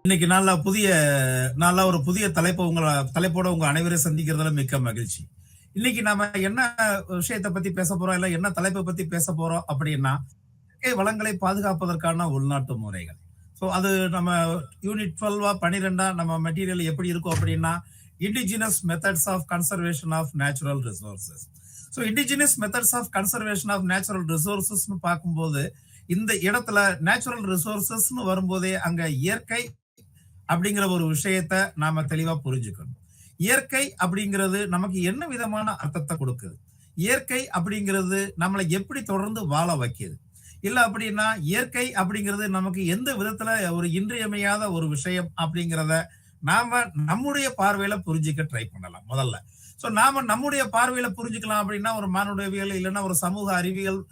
இன்னைக்கு நல்ல ஒரு புதிய தலைப்போட உங்க அனைவரையும் சந்திக்கிறதுல மிக்க மகிழ்ச்சி. இன்னைக்கு நாம என்ன விஷயத்தை பத்தி பேச போறோம், இல்ல என்ன தலைப்பை பத்தி பேச போறோம் அப்படின்னா, இயற்கை வளங்களை பாதுகாப்பதற்கான உள்நாட்டு முறைகள். சோ அது நம்ம யூனிட் 12 12 நம்ம மெட்டீரியல் எப்படி இருக்கும் அப்படின்னா, indigenous methods of conservation of natural resources. So indigenous methods of conservation of natural ரிசோர்சஸ்னு பார்க்கும்போது, இந்த இடத்துல நேச்சுரல் ரிசோர்சஸ்னு வரும்போதே அங்க இயற்கை அப்படிங்கிற ஒரு விஷயத்த நாம தெளிவா புரிஞ்சுக்கணும். இயற்கை அப்படிங்கிறது நமக்கு என்ன விதமான அர்த்தத்தை கொடுக்குது? இயற்கை அப்படிங்கிறது நம்மளை எப்படி தொடர்ந்து வாழ வைக்குது? இல்ல அப்படின்னா இயற்கை அப்படிங்கிறது நமக்கு எந்த விதத்துல ஒரு இன்றியமையாத ஒரு விஷயம் அப்படிங்கிறத நாம நம்முடைய பார்வையில புரிஞ்சுக்க ட்ரை பண்ணலாம் முதல்ல. சோ நாம நம்முடைய பார்வையில புரிஞ்சுக்கலாம் அப்படின்னா ஒரு மானுடவியல் இல்லைன்னா ஒரு சமூக அறிவியல்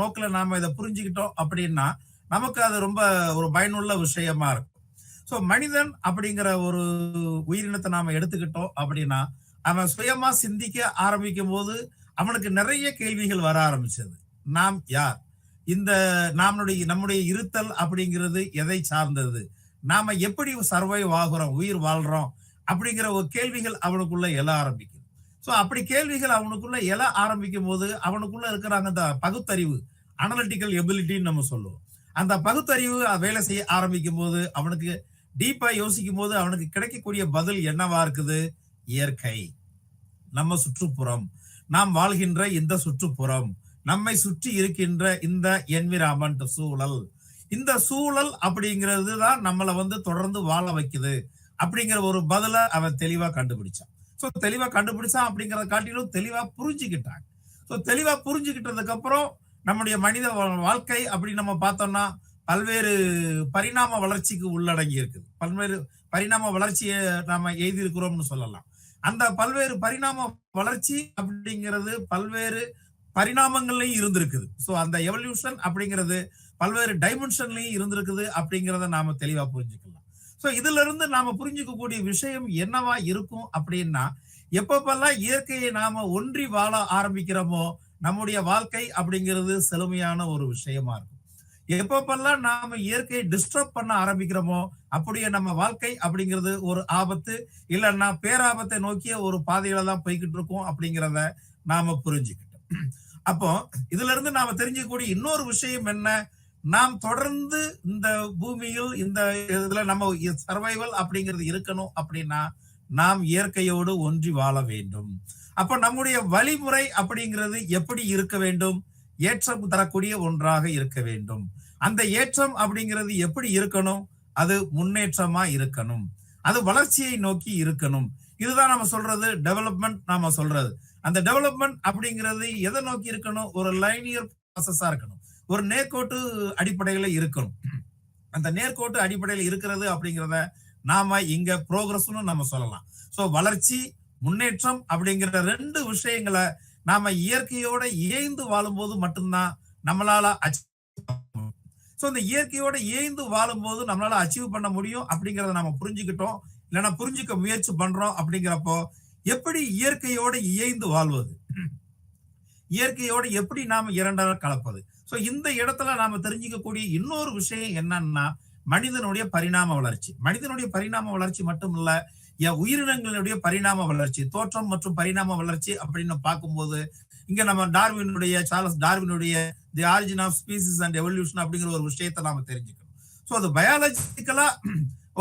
நோக்கில நாம இதை புரிஞ்சுக்கிட்டோம் அப்படின்னா நமக்கு அது ரொம்ப ஒரு பயனுள்ள விஷயமா இருக்கும். சோ மனிதன் அப்படிங்கிற ஒரு உயிரினத்தை நாம எடுத்துக்கிட்டோம் அப்படின்னா அவன் சுயமா சிந்திக்க ஆரம்பிக்கும் போது அவனுக்கு நிறைய கேள்விகள் வர ஆரம்பிச்சது. நாம் யார்? இந்த நம்முடைய இருத்தல் அப்படிங்கிறது எதை சார்ந்தது? நாம எப்படி சர்வைவ் ஆகுறோம், உயிர் வாழ்றோம் அப்படிங்கிற ஒரு கேள்விகள் அவனுக்குள்ள எழ ஆரம்பிக்குது. சோ அப்படி கேள்விகள் அவனுக்குள்ள எழ ஆரம்பிக்கும் போது அவனுக்குள்ள இருக்கிறாங்க அந்த பகுத்தறிவு, அனலிட்டிக்கல் எபிலிட்டின்னு நம்ம சொல்லுவோம். அந்த பகுத்தறிவு வேலை செய்ய ஆரம்பிக்கும் போது அவனுக்கு டீப்பா யோசிக்கும் போது அவனுக்கு கிடைக்கக்கூடிய பதில் என்னவா இருக்குது? இயற்கை, நம்ம சுற்றுப்புறம், நாம் வாழ்கின்ற இந்த சுற்றுப்புறம், நம்மை சுற்றி இருக்கின்ற இந்த என்விரான்மெண்ட் சூழல், இந்த சூழல் அப்படிங்கிறது தான் நம்மளை தொடர்ந்து வாழ வைக்குது அப்படிங்கிற ஒரு பதில அவன் தெளிவா கண்டுபிடிச்சான். சோ தெளிவா கண்டுபிடிச்சான் அப்படிங்கறத காட்டிலும் தெளிவா புரிஞ்சுக்கிட்டாங்க. சோ தெளிவா புரிஞ்சுக்கிட்டதுக்கு அப்புறம் நம்முடைய மனித வாழ்க்கை அப்படின்னு நம்ம பார்த்தோம்னா பல்வேறு பரிணாம வளர்ச்சிக்கு உள்ளடங்கி இருக்குது. பல்வேறு பரிணாம வளர்ச்சியை நாம எழுதியிருக்கிறோம்னு சொல்லலாம். அந்த பல்வேறு பரிணாம வளர்ச்சி அப்படிங்கிறது பல்வேறு பரிணாமங்கள்லயும் இருந்திருக்குது. சோ அந்த எவல்யூஷன் அப்படிங்கிறது பல்வேறு டைமென்ஷன்லயும் இருந்திருக்குது அப்படிங்கிறத நாம தெளிவா புரிஞ்சுக்கலாம். சோ இதுல இருந்து நாம புரிஞ்சுக்கக்கூடிய விஷயம் என்னவா இருக்கும் அப்படின்னா, எப்பப்பெல்லாம் இயற்கையை நாம ஒன்றி வாழ ஆரம்பிக்கிறோமோ நம்முடைய வாழ்க்கை அப்படிங்கிறது செழுமையான ஒரு விஷயமா இருக்கும். எப்பப்பெல்லாம் நாம இயற்கையை டிஸ்டர்ப் பண்ண ஆரம்பிக்கிறோமோ அப்படியே நம்ம வாழ்க்கை அப்படிங்கிறது ஒரு ஆபத்து இல்லைன்னா பேராபத்தை நோக்கிய ஒரு பாதையில தான் போய்கிட்டு இருக்கோம் அப்படிங்கிறத நாம புரிஞ்சுக்கிட்டோம். அப்போ இதுல இருந்து நாம தெரிஞ்சுக்கக்கூடிய இன்னொரு விஷயம் என்ன? நாம் தொடர்ந்து இந்த பூமியில் இந்த இதுல நம்ம சர்வைவல் அப்படிங்கிறது இருக்கணும் அப்படின்னா நாம் இயற்கையோடு ஒன்றி வாழ வேண்டும். அப்ப நம்முடைய வழிமுறை அப்படிங்கிறது எப்படி இருக்க வேண்டும்? ஏற்றம் தரக்கூடிய ஒன்றாக இருக்க வேண்டும். அந்த ஏற்றம் அப்படிங்கிறது எப்படி இருக்கணும்? அது முன்னேற்றமா இருக்கணும், அது வளர்ச்சியை நோக்கி இருக்கணும். இதுதான் நம்ம சொல்றது டெவலப்மெண்ட். நாம சொல்றது அந்த டெவலப்மெண்ட் அப்படிங்கிறது எதை நோக்கி இருக்கணும்? ஒரு லைனியர் ப்ராசஸா இருக்கணும், ஒரு நேர்கோட்டு அடிப்படையில இருக்கணும். அந்த நேர்கோட்டு அடிப்படையில் இருக்கிறது அப்படிங்கிறத நாம இங்க ப்ரோக்ரஸ்னு நம்ம சொல்லலாம். சோ வளர்ச்சி, முன்னேற்றம் அப்படிங்கிற ரெண்டு விஷயங்களை நாம இயற்கையோட இயைந்து வாழும்போது மட்டும்தான் நம்மளால சோ இந்த இயற்கையோட இயைந்து வாழும்போது நம்மளால அச்சீவ் பண்ண முடியும் அப்படிங்கறத நம்ம புரிஞ்சுக்கிட்டோம், இல்லைன்னா புரிஞ்சுக்க முயற்சி பண்றோம். அப்படிங்கிறப்போ எப்படி இயற்கையோட இயைந்து வாழ்வது, இயற்கையோட எப்படி நாம இரண்டாக கலப்பது? சோ இந்த இடத்துல நாம தெரிஞ்சுக்கக்கூடிய இன்னொரு விஷயம் என்னன்னா மனிதனுடைய பரிணாம வளர்ச்சி. மனிதனுடைய பரிணாம வளர்ச்சி மட்டும் இல்ல, உயிரினங்களுடைய பரிணாம வளர்ச்சி, தோற்றம் மற்றும் பரிணாம வளர்ச்சி அப்படின்னு பார்க்கும்போது இங்க நம்ம சார்லஸ் டார்வினுடைய the origin of species and evolution அப்படிங்கிற ஒரு விஷயத்தை நாம தெரிஞ்சுக்கணும். சோ அது பயாலஜிக்கலா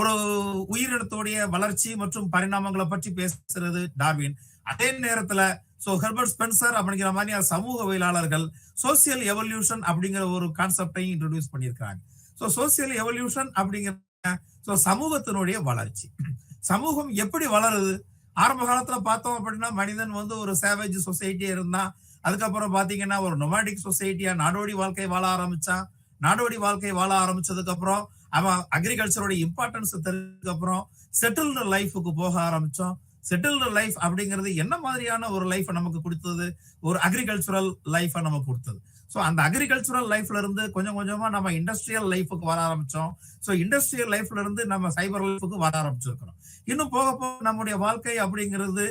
ஒரு உயிரினத்துடைய வளர்ச்சி மற்றும் பரிணாமங்களை பற்றி பேசுறது டார்வின். அதே நேரத்துல ஹெர்பர்ட் ஸ்பென்சர் அப்படிங்கிற மாதிரி சமூகவியலாளர்கள் சோசியல் எவல்யூஷன் அப்படிங்கிற ஒரு கான்செப்டையும் இன்ட்ரோடியூஸ் பண்ணியிருக்காங்க. சோசியல் எவல்யூஷன் அப்படிங்கிற சமூகத்தினுடைய வளர்ச்சி. சமூகம் எப்படி வளருது? ஆரம்ப காலத்துல பார்த்தோம் அப்படின்னா மனிதன் ஒரு சேவேஜ் சொசைட்டியா இருந்தான். அதுக்கப்புறம் பாத்தீங்கன்னா ஒரு நொமாடிக் சொசைட்டியா நாடோடி வாழ்க்கை வாழ ஆரம்பிச்சான். நாடோடி வாழ்க்கை வாழ ஆரம்பிச்சதுக்கு அப்புறம் அவன் அக்ரிகல்ச்சரோட இம்பார்ட்டன்ஸ் தெரிஞ்சதுக்கு அப்புறம் செட்டில்டு லைஃபுக்கு போக ஆரம்பிச்சோம். செட்டில்டு லைஃப் அப்படிங்கிறது என்ன மாதிரியான ஒரு லைஃப் நமக்கு கொடுத்தது? ஒரு அக்ரிகல்ச்சரல் லைஃப நமக்கு கொடுத்தது. சோ அந்த அக்ரிகல்ச்சரல் லைஃப்ல இருந்து கொஞ்சம் கொஞ்சமா நம்ம இண்டஸ்ட்ரியல் லைஃபுக்கு வர ஆரம்பிச்சோம். சோ இண்டஸ்ட்ரியல் லைஃப்ல இருந்து நம்ம சைபர் லைஃபுக்கு வர ஆரம்பிச்சிருக்கிறோம். இன்னும் போக போக நம்முடைய வாழ்க்கை அப்படிங்கிறது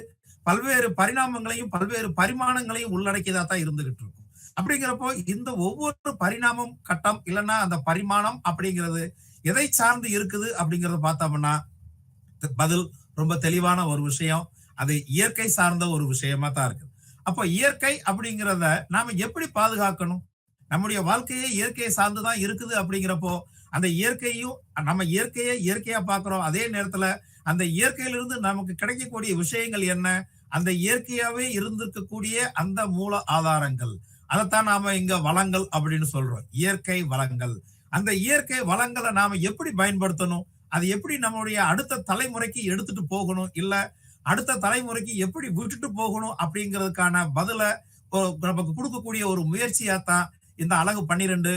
பல்வேறு பரிணாமங்களையும் பல்வேறு பரிமாணங்களையும் உள்ளடக்கியதா தான் இருந்துகிட்டு இருக்கும். அப்படிங்கிறப்போ இந்த ஒவ்வொரு பரிணாமம் கட்டம் இல்லைன்னா அந்த பரிமாணம் அப்படிங்கிறது எதை சார்ந்து இருக்குது அப்படிங்கறத பார்த்தோம்னா பதில் ரொம்ப தெளிவான ஒரு விஷயம். அது இயற்கை சார்ந்த ஒரு விஷயமா தான் இருக்கு. அப்ப இயற்கை அப்படிங்கிறத நாம எப்படி பாதுகாக்கணும்? நம்முடைய வாழ்க்கையே இயற்கையை சார்ந்துதான் இருக்குது அப்படிங்கிறப்போ அந்த இயற்கையும் நம்ம இயற்கையை இயற்கையா பார்க்கிறோம். அதே நேரத்துல அந்த இயற்கையிலிருந்து நமக்கு கிடைக்கக்கூடிய விஷயங்கள் என்ன? அந்த இயற்கையாவே இருந்திருக்கக்கூடிய அந்த மூல ஆதாரங்கள். அதைத்தான் நாம இங்க வளங்கள் அப்படின்னு சொல்றோம். இயற்கை வளங்கள். அந்த இயற்கை வளங்களை நாம எப்படி பயன்படுத்தணும்? அது எப்படி நம்மளுடைய அடுத்த தலைமுறைக்கு எடுத்துட்டு போகணும்? இல்ல அடுத்த தலைமுறைக்கு எப்படி விட்டுட்டு போகணும் அப்படிங்கிறதுக்கான பதில நமக்கு கொடுக்கக்கூடிய ஒரு முயற்சியாத்தான் இந்த அலகு 12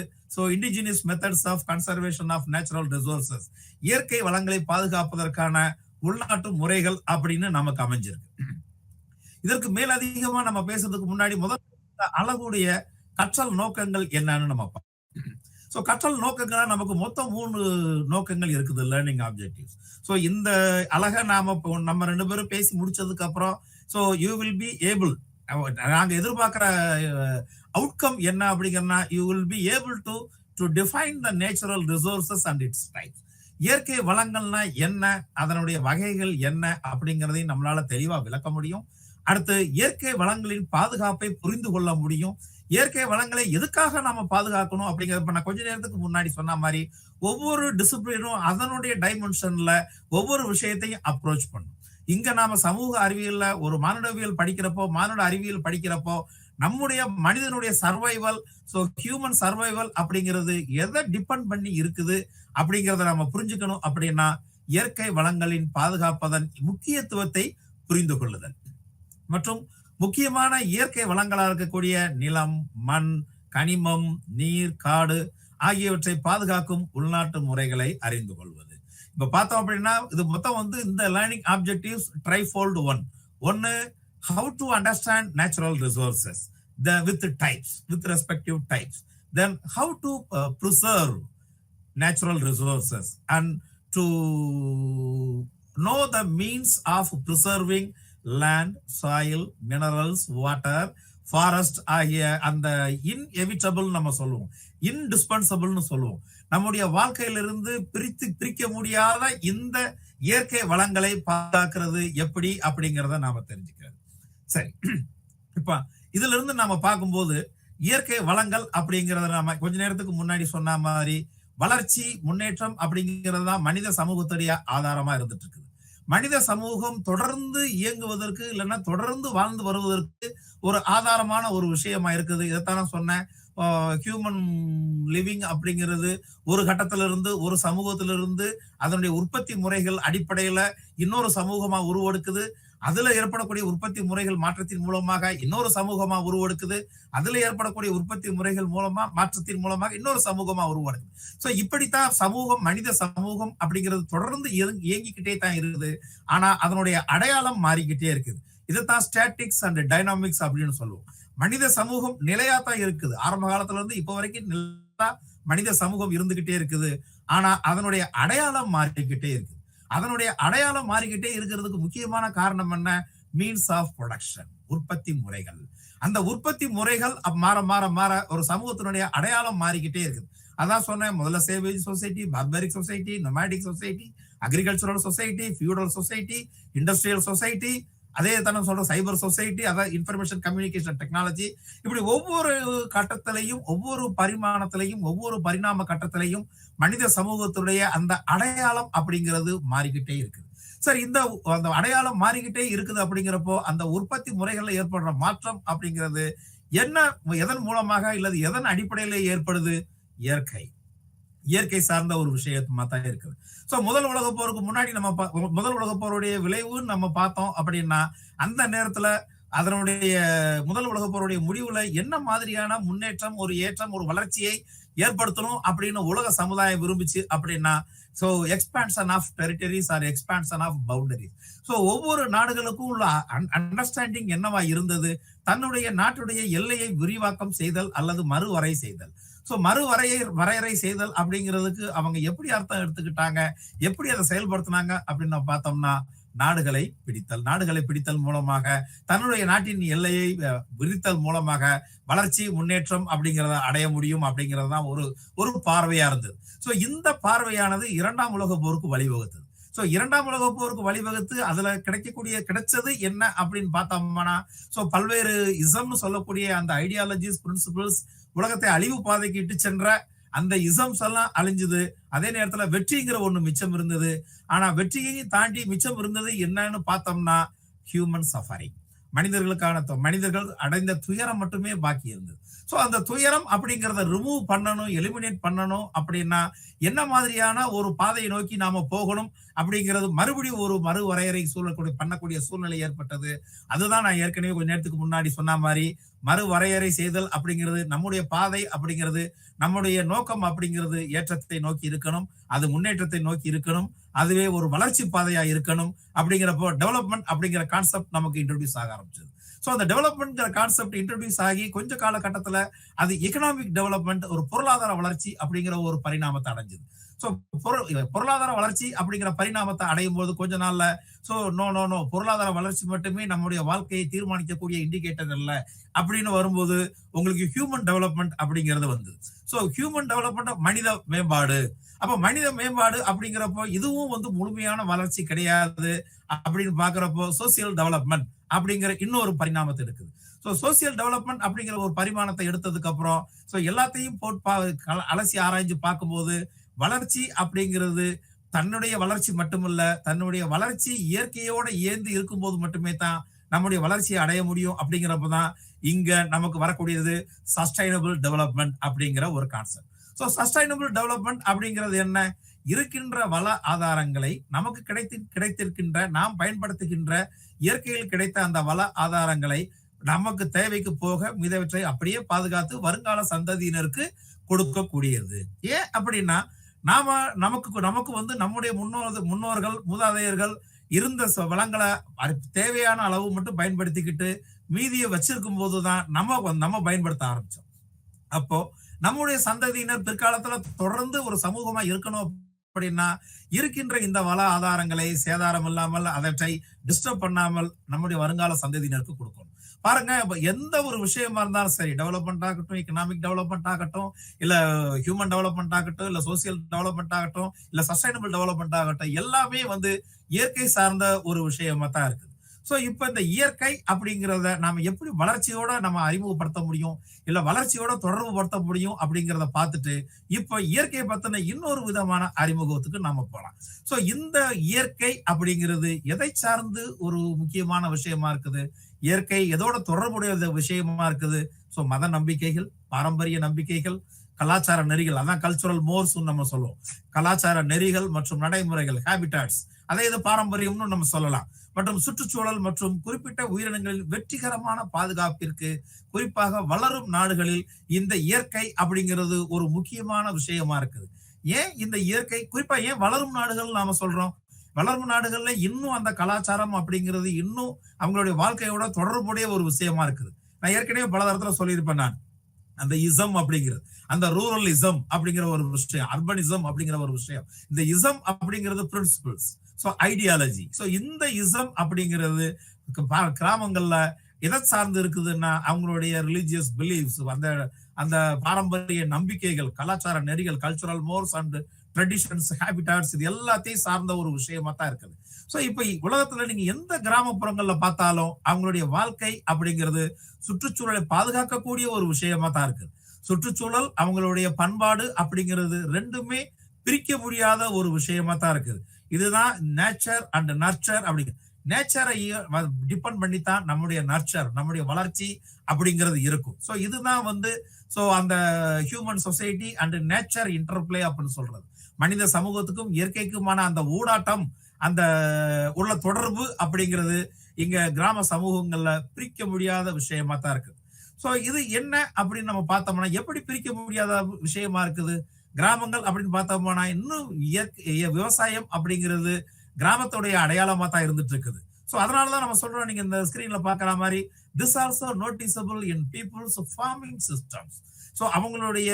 indigenous methods of conservation of natural resources, இயற்கை வளங்களை பாதுகாப்பதற்கான உள்நாட்டு முறைகள் அப்படின்னு நமக்கு அமைஞ்சிருக்கு. இதற்கு மேலதிகமா நம்ம பேசுறதுக்கு முன்னாடி முதல் அழகுடைய கற்றல் நோக்கங்கள் என்னன்னு நம்ம பார்ப்போம். கற்றல் நோக்கங்களா நமக்கு மொத்தம் 3 நோக்கங்கள் இருக்குது, லேர்னிங் ஆப்ஜெக்டிவ்ஸ். இந்த அழகை நம்ம 2 பேரும் பேசி முடிச்சதுக்கு அப்புறம் யூ வில் பி ஏபிள், நாங்க எதிர்பார்க்கிற அவுட்கம் என்ன அப்படிங்கன்னா, you will be able to define the natural resources and its types. இயற்கை வளங்கள்னா என்ன, அதனுடைய வகைகள் என்ன அப்படிங்கிறதையும் நம்மளால தெளிவா விளக்க முடியும். அடுத்து இயற்கை வளங்களின் பாதுகாப்பை புரிந்து கொள்ள முடியும். இயற்கை வளங்களை எதுக்காக நாம பாதுகாக்கணும் அப்படிங்கிறத நான் கொஞ்ச நேரத்துக்கு முன்னாடி சொன்ன மாதிரி ஒவ்வொரு டிசிப்ளினும் அதனுடைய டைமென்ஷன்ல ஒவ்வொரு விஷயத்தையும் அப்ரோச் பண்ணும். இங்க நாம சமூக அறிவியல்ல ஒரு மானுடவியல் படிக்கிறப்போ, மானுட அறிவியல் படிக்கிறப்போ நம்முடைய மனிதனுடைய சர்வைவல், ஹியூமன் சர்வைவல் அப்படிங்கிறது எதை டிபெண்ட் பண்ணி இருக்குது அப்படிங்கிறத நம்ம புரிஞ்சுக்கணும். அப்படின்னா இயற்கை வளங்களின் பாதுகாப்பதன் முக்கியத்துவத்தை புரிந்து கொள்ளுதல் மற்றும் முக்கியமான இயற்கை வளங்களா இருக்கக்கூடிய நிலம், மண், கனிமம், நீர், காடு ஆகியவற்றை பாதுகாக்கும் உள்நாட்டு முறைகளை அறிந்து கொள்வது. இப்ப பார்த்தோம் அப்படின்னா இது மொத்தம் இந்த லேர்னிங் ஆப்ஜெக்டிவ்ஸ் ட்ரைஃபோல்டு ஒன்னு how to understand natural resources with types, with respective types, then how to preserve natural resources and to know the means of preserving land, soil, minerals, water, forest ஆகிய அந்த inevitable நம்ம சொல்லுவோம், indispensable சொல்லுவோம். நம்முடைய வாழ்க்கையிலிருந்து பிரிக்க முடியாத இந்த இயற்கை வளங்களை பாதுகாக்கிறது எப்படி அப்படிங்கிறத நாம தெரிஞ்சுக்கிறது. சரி, இப்ப இதுல இருந்து நாம பார்க்கும்போது இயற்கை வளங்கள் அப்படிங்கறத நாம கொஞ்ச நேரத்துக்கு முன்னாடி சொன்ன மாதிரி வளர்ச்சி, முன்னேற்றம் அப்படிங்கிறது தான் மனித சமூகத்துடைய ஆதாரமா இருந்துட்டு இருக்குது. மனித சமூகம் தொடர்ந்து இயங்குவதற்கு இல்லைன்னா தொடர்ந்து வாழ்ந்து வருவதற்கு ஒரு ஆதாரமான ஒரு விஷயமா இருக்குது. இதைத்தான் சொன்னேன், ஹியூமன் லிவிங் அப்படிங்கிறது ஒரு கட்டத்திலிருந்து ஒரு சமூகத்திலிருந்து அதனுடைய உற்பத்தி முறைகள் அடிப்படையில இன்னொரு சமூகமா உருவெடுக்குது. அதுல ஏற்படக்கூடிய உற்பத்தி முறைகள் மாற்றத்தின் மூலமாக இன்னொரு சமூகமா உருவெடுக்குது. அதுல ஏற்படக்கூடிய உற்பத்தி முறைகள் மூலமா மாற்றத்தின் மூலமாக இன்னொரு சமூகமா உருவெடுக்குது. இப்படித்தான் சமூகம், மனித சமூகம் அப்படிங்கிறது தொடர்ந்து இயங்கிக்கிட்டே தான் இருக்குது. ஆனா அதனுடைய அடையாளம் மாறிக்கிட்டே இருக்குது. இதைத்தான் ஸ்டாட்டிக்ஸ் அண்ட் டைனாமிக்ஸ் அப்படின்னு சொல்லுவோம். மனித சமூகம் நிலையாத்தான் இருக்குது. ஆரம்ப காலத்துல இருந்து இப்ப வரைக்கும் மனித சமூகம் இருந்துகிட்டே இருக்குது. ஆனா அதனுடைய அடையாளம் மாறிக்கிட்டே இருக்குது. அதனுடைய அடையாளம் மாறிக்கிட்டே இருக்கிறதுக்கு முக்கியமான காரணம் என்ன? மீன்ஸ் ஆஃப் ப்ரொடக்ஷன், உற்பத்தி முறைகள். அந்த உற்பத்தி முறைகள் மாற மாற மாற ஒரு சமூகத்தினுடைய அடையாளம் மாறிக்கிட்டே இருக்குது. அதான் சொன்னேன், முதல்ல savage society, Barbarik society, nomadic society, agricultural society, feudal society, industrial society, அதே தானே சொல்ற சைபர் சொசைட்டி, அதான் இன்ஃபர்மேஷன் கம்யூனிகேஷன் டெக்னாலஜி. இப்படி ஒவ்வொரு கட்டத்திலையும், ஒவ்வொரு பரிமாணத்திலையும், ஒவ்வொரு பரிணாம கட்டத்திலையும் மனித சமூகத்துடைய அந்த அடையாளம் அப்படிங்கிறது மாறிக்கிட்டே இருக்குது. சரி, அந்த அடையாளம் மாறிக்கிட்டே இருக்குது அப்படிங்கிறப்போ அந்த உற்பத்தி முறைகள்ல ஏற்படுற மாற்றம் அப்படிங்கிறது என்ன, எதன் மூலமாக இல்லது எதன் அடிப்படையில ஏற்படுது? இயற்கை சார்ந்த ஒரு விஷயமா தான் இருக்குது. முதல் உலக போருக்கு முன்னாடி முதல் உலக போருடைய விளைவு நம்ம பார்த்தோம் அப்படின்னா அந்த நேரத்துல அதனுடைய முதல் உலக போருடைய முடிவுல என்ன மாதிரியான முன்னேற்றம், ஒரு ஏற்றம், ஒரு வளர்ச்சியை ஏற்படுத்தணும் அப்படின்னு உலக சமுதாயம் விரும்பிச்சு அப்படின்னா expansion of territories or expansion of boundaries. ஒவ்வொரு நாடுகளுக்கும் உள்ள அண்டர்ஸ்டாண்டிங் என்னவா இருந்தது? தன்னுடைய நாட்டுடைய எல்லையை விரிவாக்கம் செய்தல் அல்லது மறுவரை செய்தல். வரையறை செய்தல் அப்படிங்கிறதுக்கு அவங்க எப்படி அர்த்தம் எடுத்துக்கிட்டாங்க, எப்படி அதை செயல்படுத்தினாங்க அப்படின்னு பார்த்தோம்னா நாடுகளை பிடித்தல் மூலமாக தன்னுடைய நாட்டின் எல்லையை விரித்தல் மூலமாக வளர்ச்சி முன்னேற்றம் அப்படிங்கிறத அடைய முடியும் அப்படிங்கிறது தான் ஒரு ஒரு பார்வையா இருந்தது. சோ இந்த பார்வையானது 2ஆம் உலகப் போருக்கு வழிவகுத்தது. சோ 2ஆம் உலகப் போருக்கு வழிவகுத்து அதுல கிடைச்சது என்ன அப்படின்னு பார்த்தோம்னா, சோ பல்வேறு இசம்னு சொல்லக்கூடிய அந்த ஐடியாலஜிஸ், பிரின்சிபிள்ஸ் உலகத்தை அழிவு பாதைக்கு இட்டு சென்ற அந்த இசம்ஸ் எல்லாம் அழிஞ்சது. அதே நேரத்துல வெற்றிங்கிற ஒண்ணு மிச்சம் இருந்தது. ஆனா வெற்றியையும் தாண்டி மிச்சம் இருந்தது என்னன்னு பார்த்தோம்னா ஹியூமன் சஃபரிங். மனிதர்கள் அடைந்த துயரம் மட்டுமே பாக்கி இருந்தது. சோ அந்த துயரம் அப்படிங்கறத ரிமூவ் பண்ணணும், எலிமினேட் பண்ணணும் அப்படின்னா என்ன மாதிரியான ஒரு பாதையை நோக்கி நாம போகணும் அப்படிங்கிறது மறுபடியும் ஒரு மறுவரையறை பண்ணக்கூடிய சூழ்நிலை ஏற்பட்டது. அதுதான் நான் ஏற்கனவே கொஞ்ச நேரத்துக்கு முன்னாடி சொன்ன மாதிரி மறுவரையறை செய்தல் அப்படிங்கிறது நம்முடைய பாதை அப்படிங்கிறது, நம்முடைய நோக்கம் அப்படிங்கிறது ஏற்றத்தை நோக்கி இருக்கணும், அது முன்னேற்றத்தை நோக்கி இருக்கணும், அதுவே ஒரு வளர்ச்சி பாதையா இருக்கணும். அப்படிங்கிறப்போ டெவலப்மெண்ட் அப்படிங்கிற கான்செப்ட் நமக்கு இன்ட்ரோடியூஸ் ஆக ஆரம்பிச்சது. சோ அந்த டெவலப்மெண்ட் கான்செப்ட் இன்ட்ரோடியூஸ் ஆகி கொஞ்ச காலகட்டத்துல அது எக்கனாமிக் டெவலப்மெண்ட், ஒரு பொருளாதார வளர்ச்சி அப்படிங்கிற ஒரு பரிணாமத்தை அடைஞ்சது. சோ பொருளாதார வளர்ச்சி அப்படிங்கிற பரிணாமத்தை அடையும் போது கொஞ்ச நாள்ல சோ நோ பொருளாதார வளர்ச்சி மட்டுமே நம்முடைய வாழ்க்கையை தீர்மானிக்கக்கூடிய இண்டிகேட்டர் இல்ல அப்படின்னு வரும்போது உங்களுக்கு ஹியூமன் டெவலப்மெண்ட் அப்படிங்கிறது வந்து சோ ஹியூமன் டெவலப்மெண்ட் மனித மேம்பாடு. அப்ப மனித மேம்பாடு அப்படிங்கிறப்போ இதுவும் வந்து முழுமையான வளர்ச்சி கிடையாது அப்படின்னு பாக்குறப்போ சோசியல் டெவலப்மெண்ட் அப்படிங்கிற இன்னொரு பரிணாமத்தை எடுக்குது. சோ சோசியல் டெவலப்மெண்ட் அப்படிங்கிற ஒரு பரிமாணத்தை எடுத்ததுக்கு அப்புறம் சோ எல்லாத்தையும் அலசி ஆராய்ஞ்சு பார்க்கும்போது வளர்ச்சி அப்படிங்கிறது தன்னுடைய வளர்ச்சி மட்டுமல்ல, தன்னுடைய வளர்ச்சி இயற்கையோட ஏந்து இருக்கும்போது மட்டுமே தான் நம்முடைய வளர்ச்சியை அடைய முடியும். அப்படிங்கிறப்பதான் இங்க நமக்கு வரக்கூடியது சஸ்டைனபிள் டெவலப்மெண்ட் அப்படிங்கிற ஒரு கான்செப்ட். சோ சஸ்டைனபிள் டெவலப்மெண்ட் அப்படிங்கிறது என்ன? இருக்கின்ற வள ஆதாரங்களை நமக்கு கிடைத்திருக்கின்ற, நாம் பயன்படுத்துகின்ற இயற்கையில் கிடைத்த அந்த வள ஆதாரங்களை நமக்கு தேவைக்கு போக மீதவற்றை அப்படியே பாதுகாத்து வருங்கால சந்ததியினருக்கு கொடுக்கக்கூடியது. ஏன் அப்படின்னா நமக்கு வந்து நம்முடைய முன்னோர்கள் மூதாதையர்கள் இருந்த வளங்களை தேவையான அளவு மட்டும் பயன்படுத்திக்கிட்டு மீதியை வச்சிருக்கும் போதுதான் நம்ம பயன்படுத்த ஆரம்பிச்சோம். அப்போ நம்முடைய சந்ததியினர் பிற்காலத்துல தொடர்ந்து ஒரு சமூகமா இருக்கணும் அப்படின்னா இருக்கின்ற இந்த வள ஆதாரங்களை சேதாரம் இல்லாமல் அவற்றை டிஸ்டர்ப் பண்ணாமல் நம்முடைய வருங்கால சந்ததியினருக்கு கொடுக்கணும். பாருங்க, எந்த ஒரு விஷயமா இருந்தாலும் சரி, டெவலப்மெண்ட் ஆகட்டும், எக்கனாமிக் டெவலப்மெண்ட் ஆகட்டும், இல்ல ஹியூமன் டெவலப்மெண்ட் ஆகட்டும், இல்ல சோசியல் டெவலப்மெண்ட் ஆகட்டும், இல்ல சஸ்டைனபிள் டெவலப்மெண்ட் ஆகட்டும், எல்லாமே வந்து இயற்கை சார்ந்த ஒரு விஷயமா தான் இருக்குது. சோ இப்ப இந்த இயற்கை அப்படிங்கிறத நாம எப்படி வளர்ச்சியோட நம்ம அறிமுகப்படுத்த முடியும், இல்ல வளர்ச்சியோட தொடர்பு படுத்த முடியும் அப்படிங்கிறத பார்த்துட்டு இப்ப இயற்கையை பத்தின இன்னொரு விதமான அறிமுகத்துக்கு நாம போலாம். சோ இந்த இயற்கை அப்படிங்கிறது எதை சார்ந்து ஒரு முக்கியமான விஷயமா இருக்குது, இயற்கை எதோட தொடர்புடைய விஷயமா இருக்குது. சோ மத நம்பிக்கைகள், பாரம்பரிய நம்பிக்கைகள், கலாச்சார நெறிகள், அதான் கல்ச்சுரல் மோர்ஸ் நம்ம சொல்லுவோம். கலாச்சார நெறிகள் மற்றும் நடைமுறைகள், ஹேபிட்டாட்ஸ், அதே இது பாரம்பரியம்னு நம்ம சொல்லலாம். மற்றும் சுற்றுச்சூழல் மற்றும் குறிப்பிட்ட உயிரினங்களின் வெற்றிகரமான பாதுகாப்பிற்கு குறிப்பாக வளரும் நாடுகளில் இந்த இயற்கை அப்படிங்கிறது ஒரு முக்கியமான விஷயமா இருக்குது. ஏன் இந்த இயற்கை குறிப்பா ஏன் வளரும் நாடுகள் நாம சொல்றோம்? வளரும் நாடுகள்ல இன்னும் அந்த கலாச்சாரம் அப்படிங்கிறது இன்னும் அவங்களுடைய வாழ்க்கையோட தொடர்புடைய ஒரு விஷயமா இருக்குது. நான் ஏற்கனவே பல தரத்துல சொல்லியிருப்பேன். நான் அந்த இசம் அப்படிங்கிறது, அந்த ரூரல் இசம் அப்படிங்கிற ஒரு விஷயம், அர்பனிசம் அப்படிங்கிற ஒரு விஷயம், இந்த இசம் அப்படிங்கிறது பிரின்சிபிள்ஸ், சோ ஐடியாலஜி. சோ இந்த இசம் அப்படிங்கிறது கிராமங்கள்ல எதை சார்ந்து இருக்குதுன்னா அவங்களுடைய ரிலிஜியஸ் பிலீஃப்ஸ், அந்த அந்த பாரம்பரிய நம்பிக்கைகள், கலாச்சார நெறிகள், கல்ச்சுரல் மோர்ஸ் அண்ட் ட்ரெடிஷன்ஸ், ஹேபிட்டாட்ஸ், இது எல்லாத்தையும் சார்ந்த ஒரு விஷயமா தான் இருக்குது. சோ இப்ப உலகத்துல நீங்க எந்த கிராமப்புறங்கள்ல பார்த்தாலும் அவங்களுடைய வாழ்க்கை அப்படிங்கிறது சுற்றுச்சூழலை பாதுகாக்கக்கூடிய ஒரு விஷயமா தான் இருக்குது. சுற்றுச்சூழல், அவங்களுடைய பண்பாடு அப்படிங்கிறது ரெண்டுமே பிரிக்க முடியாத ஒரு விஷயமா தான் இருக்குது. இதுதான் நேச்சர் அண்ட் நர்ச்சர். அப்படிங்க நேச்சரை டிபெண்ட் பண்ணி தான் நம்முடைய நர்ச்சர், நம்முடைய வளர்ச்சி அப்படிங்கிறது இருக்கும். சோ இதுதான் வந்து சோ அந்த human society and nature interplay அப்படின்னு சொல்றது. மனித சமூகத்துக்கும் இயற்கைக்குமான அந்த ஊடாட்டம், அந்த உள்ள தொடர்பு அப்படிங்கிறது இங்க கிராம சமூகங்கள்ல பிரிக்க முடியாத விஷயமா தான் இருக்கு. சோ இது என்ன அப்படின்னு நம்ம பார்த்தோம்னா, எப்படி பிரிக்க முடியாத விஷயமா இருக்குது கிராமங்கள் அப்படின்னு பார்த்தோம்னா, இன்னும் விவசாயம் அப்படிங்கிறது கிராமத்துடைய அடையாளமா தான் இருந்துட்டு இருக்குது. சோ அதனாலதான் நம்ம சொல்றோம், நீங்க இந்த ஸ்கிரீன்ல பாக்குற மாதிரி this also noticeable in people's farming systems. So அவங்களுடைய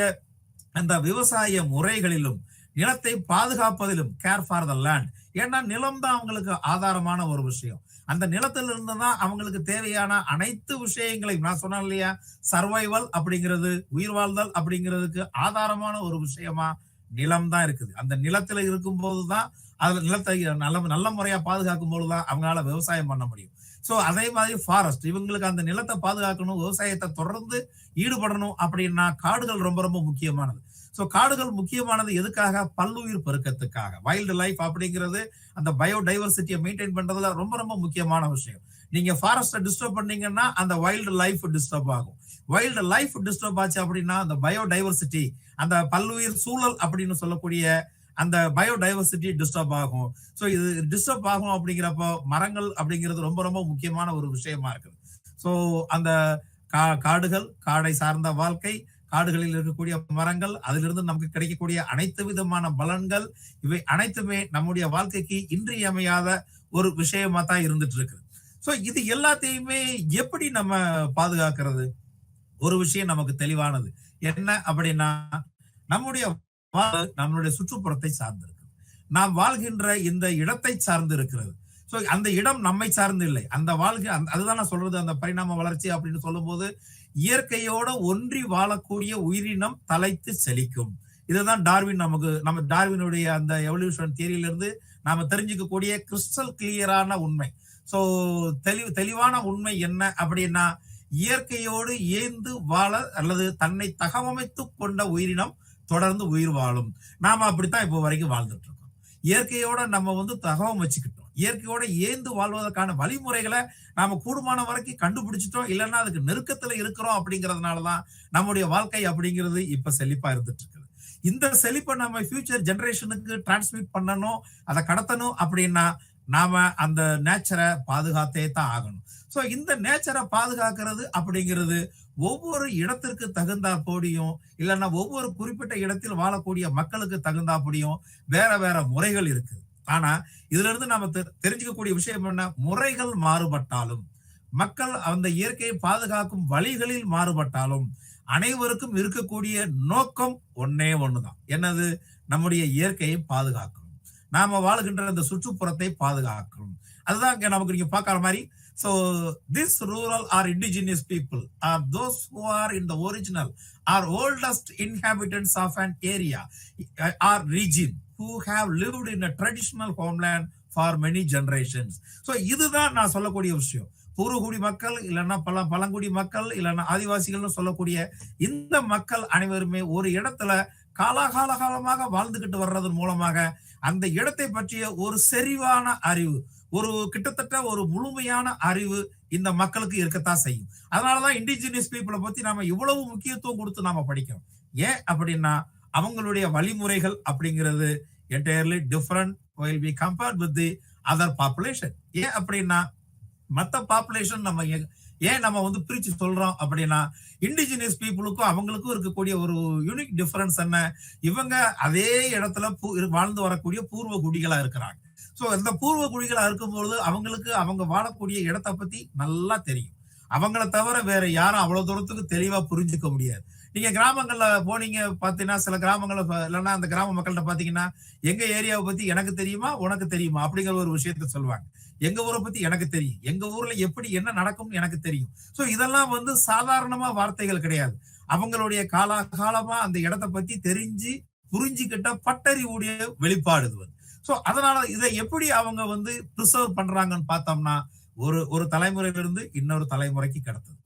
அந்த விவசாய முறைகளிலும் நிலத்தை பாதுகாப்பதிலும் கேர் ஃபார் த லேண்ட். ஏன்னா நிலம் தான் அவங்களுக்கு ஆதாரமான ஒரு விஷயம். அந்த நிலத்துல இருந்து தான் அவங்களுக்கு தேவையான அனைத்து விஷயங்களையும் நான் சொன்னேன் இல்லையா, சர்வைவல் அப்படிங்கிறது, உயிர் வாழ்தல் அப்படிங்கிறதுக்கு ஆதாரமான ஒரு விஷயமா நிலம் தான் இருக்குது. அந்த நிலத்துல இருக்கும் போதுதான், அதுல நிலத்தை நல்ல நல்ல முறையா பாதுகாக்கும் பொழுதுதான் அவங்களால விவசாயம் பண்ண முடியும். சோ அதே மாதிரி ஃபாரஸ்ட், இவங்களுக்கு அந்த நிலத்தை பாதுகாக்கணும், விவசாயத்தை தொடர்ந்து ஈடுபடணும் அப்படின்னா காடுகள் ரொம்ப ரொம்ப முக்கியமானது. சோ காடுகள் முக்கியமானது எதுக்காக? பல்லுயிர் பெருக்கத்துக்காக. வைல்டு லைஃப் அப்படிங்கிறது அந்த பயோடைவர்சிட்டியை மெயின்டைன் பண்றதுல ரொம்ப ரொம்ப முக்கியமான விஷயம். நீங்க ஃபாரஸ்ட டிஸ்டர்ப் பண்ணீங்கன்னா அந்த வைல்டு லைஃப் டிஸ்டர்ப் ஆகும். வைல்டு லைஃப் டிஸ்டர்ப் ஆச்சு அப்படின்னா அந்த பயோடைவர்சிட்டி, அந்த பல்லுயிர் சூழல் அப்படின்னு சொல்லக்கூடிய அந்த பயோடைவர்சிட்டி டிஸ்டர்ப் ஆகும். சோ இது டிஸ்டர்ப் ஆகும் அப்படிங்கிறப்போ மரங்கள் அப்படிங்கிறது ரொம்ப ரொம்ப முக்கியமான ஒரு விஷயமா இருக்குது. சோ அந்த காடுகள், காடை சார்ந்த வாழ்க்கை, காடுகளில் இருக்கக்கூடிய மரங்கள், அதிலிருந்து நமக்கு கிடைக்கக்கூடிய அனைத்து விதமான பலன்கள், இவை அனைத்துமே நம்முடைய வாழ்க்கைக்கு இன்றியமையாத ஒரு விஷயமா தான் இருந்துட்டு இருக்கு. சோ இது எல்லாத்தையுமே எப்படி நம்ம பாதுகாக்கிறது? ஒரு விஷயம் நமக்கு தெளிவானது என்ன அப்படின்னா, நம்முடைய நம்மளுடைய சுற்றுப்புறத்தை சார்ந்து இருக்கு. நாம் வாழ்கின்ற இந்த இடத்தை சார்ந்து இருக்கிறது. சோ அந்த இடம் நம்மை சார்ந்து இல்லை. அந்த வாழ்க்கை அதுதான் நான் சொல்றது, அந்த பரிணாம வளர்ச்சி அப்படின்னு சொல்லும் போது இயற்கையோட ஒன்றி வாழக்கூடிய உயிரினம் தலைத்து செழிக்கும். இதுதான் டார்வின் நம்ம டார்வினுடைய அந்த எவல்யூஷன் தியரியில இருந்து நாம தெரிஞ்சுக்கக்கூடிய கிறிஸ்டல் கிளியரான உண்மை. சோ தெளிவான உண்மை என்ன அப்படின்னா, இயற்கையோடு ஏந்து வாழ அல்லது தன்னை தகவமைத்துக் கொண்ட உயிரினம் தொடர்ந்து உயிர் வாழும். நாம அப்படித்தான் இப்போ வரைக்கும் வாழ்ந்துட்டு இருக்கோம். இயற்கையோட நம்ம தகவம் வச்சுக்கிட்டோம். இயற்கையோட ஏந்து வாழ்வதற்கான வழிமுறைகளை நாம கூடுமான வரைக்கும் கண்டுபிடிச்சிட்டோம். இல்லைன்னா அதுக்கு நெருக்கத்துல இருக்கிறோம். அப்படிங்கிறதுனாலதான் நம்முடைய வாழ்க்கை அப்படிங்கிறது இப்ப செழிப்பா இருந்துட்டு இருக்குது. இந்த செழிப்பை நம்ம ஃபியூச்சர் ஜெனரேஷனுக்கு டிரான்ஸ்மிட் பண்ணணும், அதை கடத்தணும் அப்படின்னா நாம அந்த நேச்சரை பாதுகாத்தே தான் ஆகணும். சோ இந்த நேச்சரை பாதுகாக்கிறது அப்படிங்கிறது ஒவ்வொரு இடத்திற்கு தகுந்தா போடியும், இல்லைன்னா ஒவ்வொரு குறிப்பிட்ட இடத்தில் வாழக்கூடிய மக்களுக்கு தகுந்தா போடியும் வேற வேற முறைகள் இருக்கு. ஆனா இதுல இருந்து நாம தெரிஞ்சுக்கக்கூடிய விஷயம் என்ன? முறைகள் மாறுபட்டாலும், மக்கள் அந்த இயற்கையை பாதுகாக்கும் வழிகளில் மாறுபட்டாலும், அனைவருக்கும் இருக்கக்கூடிய நோக்கம் ஒன்னே ஒண்ணுதான். என்னது? நம்முடைய இயற்கையை பாதுகாக்கணும், நாம வாழ்கின்ற அந்த சுற்றுப்புறத்தை பாதுகாக்கணும். அதுதான் இங்க நமக்கு நீங்க பாக்குற மாதிரி. So this rural or indigenous people are those who are in the original or oldest inhabitants of an area or region who have lived in a traditional homeland for many generations. So இதுதான் நான் சொல்லக்கூடிய விஷயம். பூர்வகுடி மக்கள், இல்லைன்னா பழங்குடி மக்கள், இல்லைன்னா ஆதிவாசிகள்னு சொல்லக்கூடிய இந்த மக்கள் அனைவருமே ஒரு இடத்துல காலகாலமாக வாழ்ந்துகிட்டு வர்றதன் மூலமாக அந்த இடத்தை பற்றிய ஒரு செறிவான அறிவு, ஒரு கிட்டத்தட்ட ஒரு முழுமையான அறிவு இந்த மக்களுக்கு இருக்கத்தான் செய்யும். அதனாலதான் இண்டிஜினியஸ் பீப்புளை பத்தி நாம இவ்வளவு முக்கியத்துவம் கொடுத்து நாம படிக்கிறோம். ஏன் அப்படின்னா அவங்களுடைய வழிமுறைகள் அப்படிங்கிறது entirely different while we compared with the other population. ஏன் அப்படின்னா மத்த பாப்புலேஷன் நம்ம பிரிச்சு சொல்றோம் அப்படின்னா, இண்டிஜினியஸ் பீப்புளுக்கும் அவங்களுக்கும் இருக்கக்கூடிய ஒரு யூனிக் டிஃபரன்ஸ் என்ன? இவங்க அதே இடத்துல வாழ்ந்து வரக்கூடிய பூர்வ குடிகளா இருக்கிறாங்க. சோ இந்த பூர்வ குடிகளா இருக்கும்போது அவங்களுக்கு அவங்க வாழக்கூடிய இடத்தை பத்தி நல்லா தெரியும். அவங்கள தவிர வேற யாரும் அவ்வளவு தூரத்துக்கு தெளிவா புரிஞ்சுக்க முடியாது. நீங்க கிராமங்கள்ல போனீங்க பாத்தீங்கன்னா, சில கிராமங்கள்ல இல்லைன்னா அந்த கிராம மக்கள்கிட்ட பாத்தீங்கன்னா, எங்க ஏரியாவை பத்தி எனக்கு தெரியுமா, உனக்கு தெரியுமா அப்படிங்கிற ஒரு விஷயத்த சொல்லுவாங்க. எங்க ஊரை பத்தி எனக்கு தெரியும், எங்க ஊர்ல எப்படி என்ன நடக்கும் எனக்கு தெரியும். சோ இதெல்லாம் சாதாரணமா வார்த்தைகள் கிடையாது. அவங்களுடைய காலகாலமா அந்த இடத்தை பத்தி தெரிஞ்சு புரிஞ்சுக்கிட்ட பட்டறிவுடைய வெளிப்பாடு இது. சோ அதனால இதை எப்படி அவங்க பிரிசர்வ் பண்றாங்கன்னு பார்த்தோம்னா, ஒரு தலைமுறையிலிருந்து இன்னொரு தலைமுறைக்கு கடத்துது.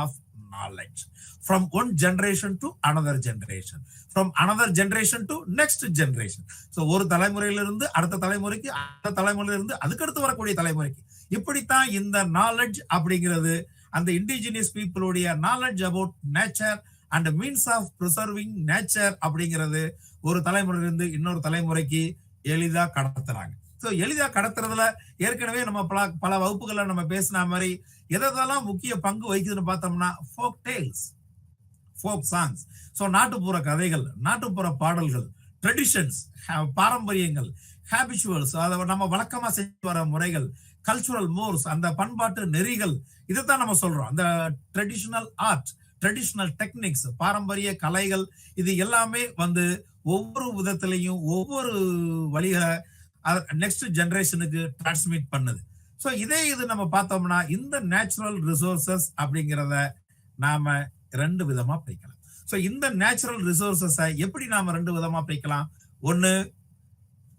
Of knowledge from one generation to another generation, from another generation to next generation. So ஒரு தலைமுறையிலிருந்து அடுத்த தலைமுறைக்கு, அடுத்த தலைமுறையிலிருந்து அதுக்கடுத்து வரக்கூடிய தலைமுறைக்கு, இப்படித்தான் இந்த நாலேஜ் அப்படிங்கிறது அந்த இண்டிஜினியஸ் பீப்புளுடைய knowledge about nature and means of preserving nature அப்படிங்கிறது ஒரு தலைமுறையிலிருந்து இன்னொரு தலைமுறைக்கு எளிதா கடத்துறாங்க. சோ எளிதா கடத்துறதுல ஏற்கனவே நம்ம பல வகுப்புகளை நம்ம பேசின மாதிரி எதெல்லாம் முக்கிய பங்கு வகிக்குதுன்னு பார்த்தோம்னா, folk tales, folk songs, so நாட்டுப்புற கதைகள், நாட்டுப்புற பாடல்கள், ட்ரெடிஷன்ஸ், பாரம்பரியங்கள், ஹேபிச்சுவல்ஸ், அதை நம்ம வழக்கமா செஞ்சு வர முறைகள், கல்ச்சுரல் மோர்ஸ், அந்த பண்பாட்டு நெறிகள், இதைத்தான் நம்ம சொல்றோம். அந்த ட்ரெடிஷனல் ஆர்ட், ட்ரெடிஷனல் டெக்னிக்ஸ், பாரம்பரிய கலைகள், இது எல்லாமே ஒவ்வொரு விதத்திலையும் ஒவ்வொரு வழிகளை நெக்ஸ்ட் ஜெனரேஷனுக்கு டிரான்ஸ்மிட் பண்ணுது. சோ இது நம்ம பார்த்தோம்னா இந்த நேச்சுரல் ரிசோர்சஸ் அப்படிங்கிறத நாம ரெண்டு விதமா பிரிக்கலாம். சோ இந்த நேச்சுரல் ரிசோர்சஸை எப்படி நாம ரெண்டு விதமா பிரிக்கலாம்? ஒண்ணு,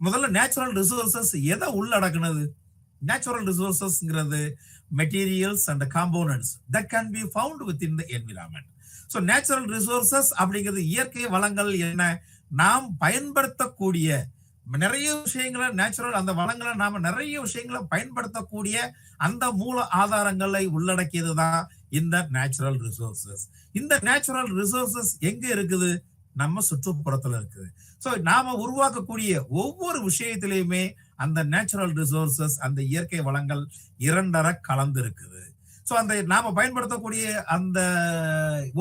முதல்ல நேச்சுரல் ரிசோர்சஸ் எதை உள்ளடக்குனது? நேச்சுரல் ரிசோர்சஸ்ங்கிறது materials and components that can be found within the environment. So natural resources அப்படிங்கிறது இயற்கை வளங்கள் என்ன, நாம் பயன்படுத்தக்கூடிய நிறைய விஷயங்களை நேச்சுரல் அந்த வளங்களை நாம நிறைய விஷயங்களை பயன்படுத்தக்கூடிய அந்த மூல ஆதாரங்களை உள்ளடக்கியது தான் இந்த நேச்சுரல் ரிசோர்சஸ். இந்த நேச்சுரல் ரிசோர்சஸ் எங்க இருக்குது? நம்ம சுற்றுப்புறத்துல இருக்குது. சோ நாம உருவாக்கக்கூடிய ஒவ்வொரு விஷயத்திலையுமே அந்த நேச்சுரல் ரிசோர்சஸ் அந்த இயற்கை வளங்கள் இரண்டரை கலந்து இருக்குது. சோ அந்த நாம பயன்படுத்தக்கூடிய அந்த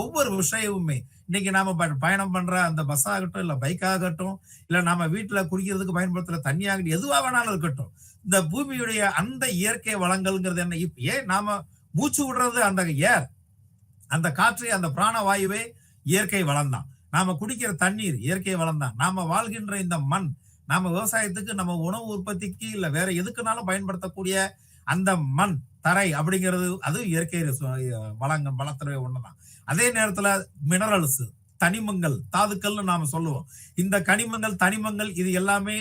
ஒவ்வொரு விஷயமுமே இன்னைக்கு நாம பயணம் பண்ற அந்த பஸ் ஆகட்டும், இல்ல பைக் ஆகட்டும், இல்ல நாம வீட்டுல குடிக்கிறதுக்கு பயன்படுத்துற தண்ணி ஆகட்டும், எதுவா வேணாலும் இருக்கட்டும், இந்த பூமியுடைய அந்த இயற்கை வளங்கள்ங்கிறது என்ன? இப்ப ஏன் நாம மூச்சு விடுறது அந்த ஏர், அந்த காற்று, அந்த பிராண வாயுவே இயற்கை வளம் தான். நாம குடிக்கிற தண்ணீர் இயற்கை வளம் தான். நாம வாழ்கின்ற இந்த மண், நாம விவசாயத்துக்கு, நம்ம உணவு உற்பத்திக்கு, இல்ல வேற எதுக்குனாலும் பயன்படுத்தக்கூடிய அந்த மண் தரை அப்படிங்கிறது அது இயற்கை வளத்துல ஒண்ணுதான். அதே நேரத்துல மினரல்ஸ், தனிமங்கள், தாதுக்கள்னு நாம சொல்லுவோம். இந்த கனிமங்கள், தனிமங்கள் இது எல்லாமே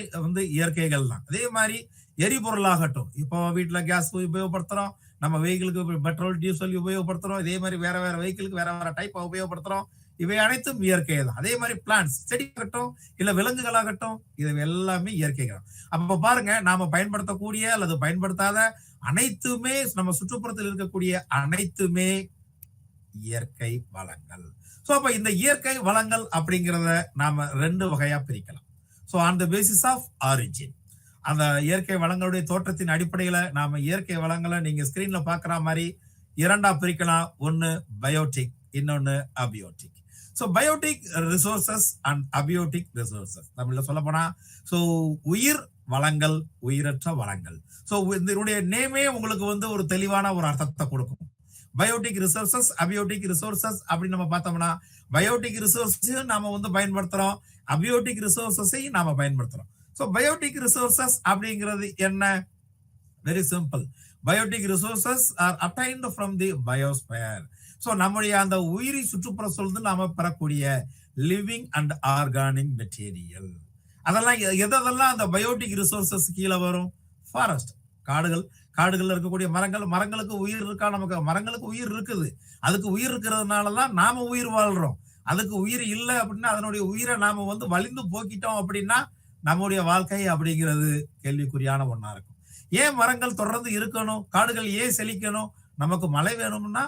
இயற்கைகள் தான். அதே மாதிரி எரிபொருளாகட்டும், இப்போ வீட்டுல கேஸ் உபயோகப்படுத்துறோம், நம்ம வெஹிக்கிளுக்கு பெட்ரோல் டீசல் உபயோகப்படுத்துறோம், இதே மாதிரி வேற வேற வெஹிக்கிளுக்கு வேற வேற டைப் உபயோகப்படுத்துறோம். இவை அனைத்தும் இயற்கை தான். அதே மாதிரி பிளான்ஸ், செடியாகட்டும் இல்ல விலங்குகளாகட்டும், இது எல்லாமே இயற்கைகள். அப்ப பாருங்க, நாம பயன்படுத்தக்கூடிய அல்லது பயன்படுத்தாத அனைத்துமே, நம்ம சுற்றுப்புறத்தில் இருக்கக்கூடிய அனைத்துமே இயற்கை வளங்கள். சோ அப்ப இந்த இயற்கை வளங்கள் அப்படிங்கிறத நாம ரெண்டு வகையா பிரிக்கலாம். So on the basis of origin, அந்த இயற்கை வளங்களுடைய தோற்றத்தின் அடிப்படையில நாம இயற்கை வளங்களை நீங்க ஸ்கிரீன்ல பாக்குற மாதிரி இரண்டா பிரிக்கலாம். ஒன்னு பயோட்டிக், இன்னொன்னு abiotic. So biotic resources and abiotic resources, தமிழ்ல சொல்ல போனா உயிர் வளங்கள், உயிரற்ற வளங்கள். சோ இதனுடைய நேமே உங்களுக்கு ஒரு தெளிவான ஒரு அர்த்தத்தை கொடுக்கும். பயோட்டிக் ரிசோர்சஸ், அபியோட்டிக் ரிசோர்சஸ் அப்படின்னு நம்ம பார்த்தோம்னா, பயோட்டிக் ரிசோர்சஸ் நாம பயன்படுத்துறோம், அபியோட்டிக் ரிசோர்சஸை நாம பயன்படுத்துறோம். சோ பயோட்டிக் ரிசோர்சஸ் அப்படிங்கிறது என்ன? Very simple. Biotic resources are obtained from the biosphere. So நம்முடைய அந்த உயிரி சுற்றுப்புற சூழல் நாம பெறக்கூடிய லிவிங் அண்ட் ஆர்கானிக் மெட்டீரியல், அதெல்லாம் எதெல்லாம் அந்த பயோட்டிக் ரிசோர்சஸ் கீழே வரும்? ஃபாரஸ்ட், காடுகள், காடுகள்ல இருக்கக்கூடிய மரங்கள், மரங்களுக்கு உயிர் இருக்கா? நமக்கு மரங்களுக்கு உயிர் இருக்குது. அதுக்கு உயிர் இருக்கிறதுனாலதான் நாம உயிர் வாழ்றோம். அதுக்கு உயிர் இல்லை அப்படின்னா, அதனுடைய உயிரை நாம வலிந்து போக்கிட்டோம் அப்படின்னா நம்முடைய வாழ்க்கை அப்படிங்கிறது கேள்விக்குறியான ஒண்ணா இருக்கும். ஏன் மரங்கள் தொடர்ந்து இருக்கணும்? காடுகள் ஏன் செழிக்கணும்? நமக்கு மழை வேணும்னா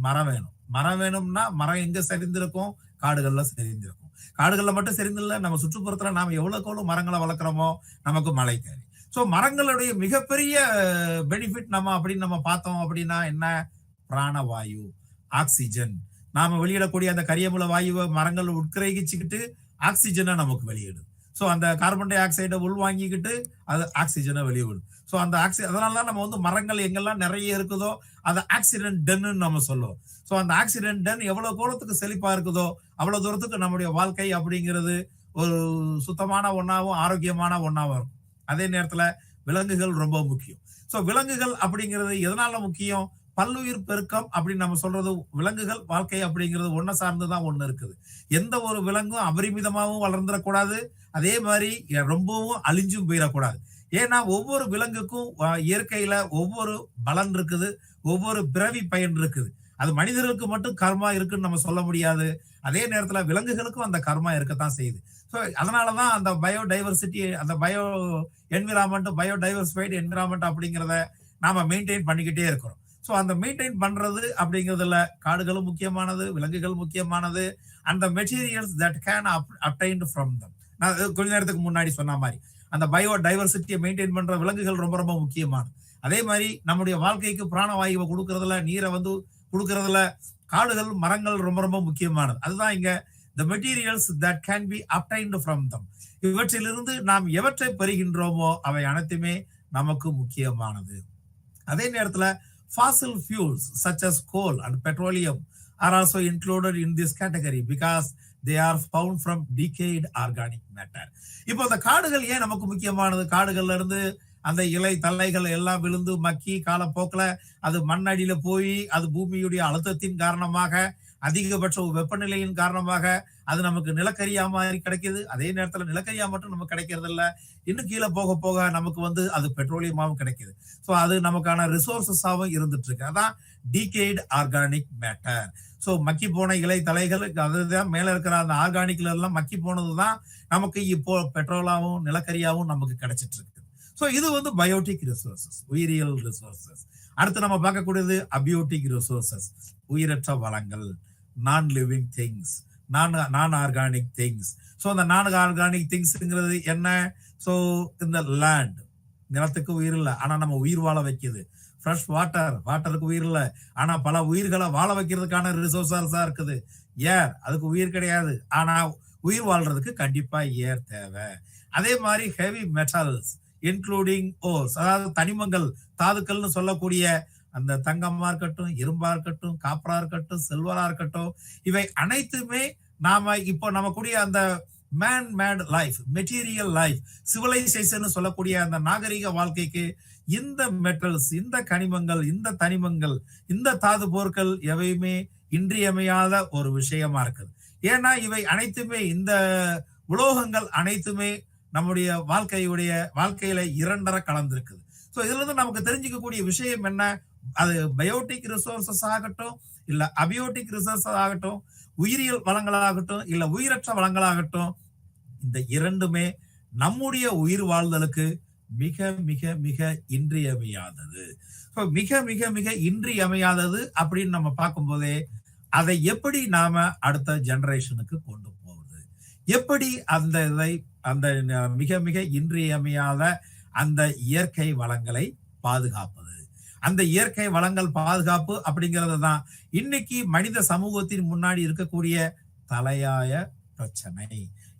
மரம் வேணும். மரம் வேணும்னா மரம் எங்க செறிந்திருக்கும்? காடுகள்ல செறிந்திருக்கும். காடுகள்ல மட்டும் செறிந்தில்ல, நம்ம சுற்றுப்புறத்துல நாம எவ்வளவுக்கு எவ்வளவு மரங்களை வளர்க்குறோமோ நமக்கு மழை தேவை. சோ மரங்களுடைய மிகப்பெரிய பெனிஃபிட் நம்ம பார்த்தோம் அப்படின்னா என்ன? பிராணவாயு, ஆக்சிஜன். நாம வெளியிடக்கூடிய அந்த கரியமுல வாயுவை மரங்கள் உட்கிரகிச்சுக்கிட்டு ஆக்சிஜனை நமக்கு வெளியிடுது. சோ அந்த கார்பன் டை ஆக்சைடை உள்வாங்கிக்கிட்டு அது ஆக்சிஜனை வெளியிடும். சோ அந்த அதனாலதான் நம்ம மரங்கள் எங்கெல்லாம் நிறைய இருக்குதோ அது ஆக்சிடென்ட் டென்னு நம்ம சொல்லுவோம். சோ அந்த ஆக்சிடென்ட் டென் எவ்வளவு தூரத்துக்கு செழிப்பா இருக்குதோ அவ்வளவு தூரத்துக்கு நம்முடைய வாழ்க்கை அப்படிங்கிறது ஒரு சுத்தமான ஒண்ணாவும் ஆரோக்கியமான ஒண்ணாவும் இருக்கும். அதே நேரத்துல விலங்குகள் ரொம்ப முக்கியம். சோ விலங்குகள் அப்படிங்கிறது எதனால முக்கியம்? பல்லுயிர் பெருக்கம் அப்படின்னு நம்ம சொல்றது, விலங்குகள் வாழ்க்கை அப்படிங்கிறது ஒன்ன சார்ந்துதான் ஒண்ணு இருக்குது. எந்த ஒரு விலங்கும் அபரிமிதமாகவும் வளர்ந்துடக்கூடாது, அதே மாதிரி ரொம்பவும் அழிஞ்சும் போயிடக்கூடாது. ஏன்னா ஒவ்வொரு விலங்குக்கும் இயற்கையில ஒவ்வொரு பலன் இருக்குது, ஒவ்வொரு பிறவி பயன் இருக்குது. அது மனிதர்களுக்கு மட்டும் கர்மா இருக்குன்னு நம்ம சொல்ல முடியாது. அதே நேரத்துல விலங்குகளுக்கும் அந்த கர்மா இருக்கத்தான் செய்யுது. ஸோ அதனாலதான் அந்த பயோடைவர்சிட்டி, அந்த பயோடைவர்சிஃபைடு என்விரான்மெண்ட் அப்படிங்கிறத நாம மெயின்டைன் பண்ணிக்கிட்டே இருக்கிறோம். ஸோ அந்த மெயின்டைன் பண்றது அப்படிங்கிறதுல காடுகளும் முக்கியமானது, விலங்குகள் முக்கியமானது, அந்த materials that can obtained from them. நான் கொஞ்ச நேரத்துக்கு முன்னாடி சொன்ன மாதிரி அந்த பயோடைவர்சிட்டியை மெயின்டைன் பண்ற விலங்குகள் ரொம்ப ரொம்ப முக்கியமானது. அதே மாதிரி நம்முடைய வாழ்க்கைக்கு பிராணவாயுவை கொடுக்கறதுல, நீரை கொடுக்கறதுல காடுகள், மரங்கள் ரொம்ப ரொம்ப முக்கியமானது. அதுதான் இங்க the materials that can be obtained from them. இவற்றிலிருந்து நாம் எவற்றை பெறுகின்றோமோ அவை அனைத்துமே நமக்கு முக்கியமானது. அதே நேரத்துல fossil fuels such as coal and petroleum are also included in this category because they are found from decayed organic matter. இப்போ அந்த காடுகள் ஏன் நமக்கு முக்கியமானது? காடுகள்ல இருந்து அந்த இலை தழைகள் எல்லாம் விழுந்து மக்கி காலப்போக்கில் அது மண்ணடியில போய் அது பூமியுடைய அழுத்தத்தின் காரணமாக அதிகபட்ச வெப்பநிலையின் காரணமாக அது நமக்கு நிலக்கரியா மாதிரி கிடைக்குது. அதே நேரத்துல நிலக்கரியா மட்டும் நமக்கு கிடைக்கிறது இல்ல, இன்னும் கீழே போக போக நமக்கு அது பெட்ரோலியமாவும் கிடைக்குது. ஸோ அது நமக்கான ரிசோர்சஸாவும் இருந்துட்டு இருக்கு. அதான் டீகேட் ஆர்கானிக் மேட்டர். ஸோ மக்கி போன இலை தலைகள் அதுதான் மேல இருக்கிற அந்த ஆர்கானிக்ல எல்லாம் மக்கி போனதுதான் நமக்கு இப்போ பெட்ரோலாவும் நிலக்கரியாவும் நமக்கு கிடைச்சிட்டு இருக்கு. ஸோ இது பயோட்டிக் ரிசோர்சஸ், உயிரியல் ரிசோர்சஸ். அடுத்து நம்ம பார்க்கக்கூடியது அபியோட்டிக் ரிசோர்சஸ், உயிரற்ற வளங்கள், நான் லிவிங் திங்ஸ், நான் ஆர்கானிக் திங்ஸ். ஸோ அந்த நான் ஆர்கானிக் திங்ஸ்ங்கிறது என்ன? ஸோ இந்த லேண்ட், நிலத்துக்கு உயிர் இல்லை ஆனா நம்ம உயிர் வாழ வைக்குது. ஃப்ரெஷ் வாட்டருக்கு உயிர் இல்லை ஆனா பல உயிர்களை வாழ வைக்கிறதுக்கான ரிசோர்ஸா இருக்குது. ஏர், அதுக்கு உயிர் கிடையாது ஆனா உயிர் வாழ்றதுக்கு கண்டிப்பா ஏர் தேவை. அதே மாதிரி ஹெவி மெட்டல்ஸ் இன்க்ளூடிங் ஓர்ஸ், அதாவது தனிமங்கள், தாதுக்கள்னு சொல்லக்கூடிய அந்த தங்கமா இருக்கட்டும், இரும்பா இருக்கட்டும், காப்பரா இருக்கட்டும், சில்வரா இருக்கட்டும், இவை அனைத்துமே நாம இப்போ நம்ம கூடிய அந்த man made life, material life, civilisation சொல்லக்கூடிய அந்த நாகரிக வாழ்க்கைக்கு இந்த மெட்டல்ஸ், இந்த கனிமங்கள், இந்த தனிமங்கள், இந்த தாது பொருட்கள் எவையுமே இன்றியமையாத ஒரு விஷயமா இருக்குது. ஏன்னா இவை அனைத்துமே, இந்த உலோகங்கள் அனைத்துமே நம்முடைய வாழ்க்கையில இரண்டரை கலந்திருக்குது. ஸோ இதுல இருந்து நமக்கு தெரிஞ்சுக்கக்கூடிய விஷயம் என்ன? அது பயோட்டிக் ரிசோர்சஸ் ஆகட்டும், இல்ல அபியோட்டிக் ரிசோர்சஸ் ஆகட்டும், உயிரியல் வளங்களாகட்டும், இல்ல உயிரற்ற வளங்களாகட்டும், இந்த இரண்டுமே நம்முடைய உயிர் வாழ்தலுக்கு மிக மிக மிக இன்றியமையாதது. மிக மிக மிக இன்றியமையாதது அப்படின்னு நம்ம பார்க்கும் போதே அதை எப்படி நாம அடுத்த ஜெனரேஷனுக்கு கொண்டு போவது, எப்படி அந்த மிக மிக இன்றியமையாத அந்த இயற்கை வளங்களை பாதுகாப்பது. அந்த இயற்கை வளங்கள் பாதுகாப்பு அப்படிங்கிறது தான் இன்னைக்கு மனித சமூகத்தின் முன்னாடி இருக்கக்கூடிய தலையாய பிரச்சனை,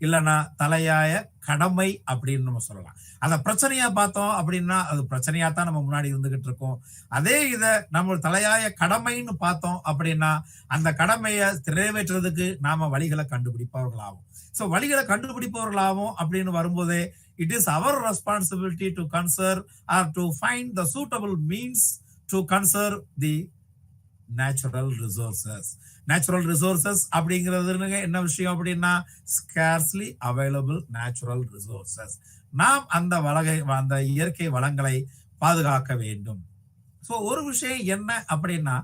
இல்லைன்னா தலையாய கடமை அப்படின்னு நம்ம சொல்லலாம். அந்த பிரச்சனையா பார்த்தோம் அப்படின்னா அது பிரச்சனையா தான் நம்ம முன்னாடி இருந்துகிட்டு இருக்கோம். அதே இதை நம்ம தலையாய கடமைன்னு பார்த்தோம் அப்படின்னா அந்த கடமையை நிறைவேற்றுறதுக்கு நாம வழிகளை கண்டுபிடிப்பவர்களாகும். ஸோ வழிகளை கண்டுபிடிப்பவர்களாகும் அப்படின்னு வரும்போதே it is our responsibility to conserve or to find the suitable means to conserve the natural resources. Natural resources அப்படிங்கிறது என்ன விஷயம் அப்படின்னா scarcely available natural resources. நாம் அந்த இயற்கை வளங்களை பாதுகாக்க வேண்டும். ஸோ ஒரு விஷயம் என்ன அப்படின்னா,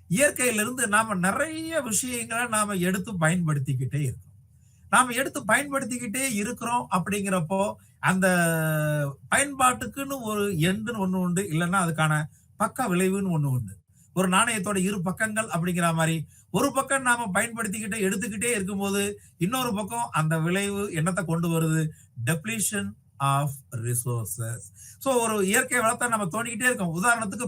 இயற்கையிலிருந்து நாம நிறைய விஷயங்களை நாம எடுத்து பயன்படுத்திக்கிட்டே இருக்கிறோம். அப்படிங்கிறப்போ அந்த பயன்பாட்டுக்குன்னு ஒரு எண்டுன்னு ஒண்ணு உண்டு, இல்லைன்னா அதுக்கான பக்க விளைவுன்னு ஒண்ணு உண்டு. ஒரு நாணயத்தோட இரு பக்கங்கள் அப்படிங்கிற மாதிரி ஒரு பக்கம் நாம எடுத்துக்கிட்டே இருக்கும்போது இன்னொரு பக்கம் அந்த விளைவு என்னத்தை கொண்டு வருது? Depletion of resources. ஸோ ஒரு இயற்கை வளத்தை நம்ம தோண்டிக்கிட்டே இருக்கோம். உதாரணத்துக்கு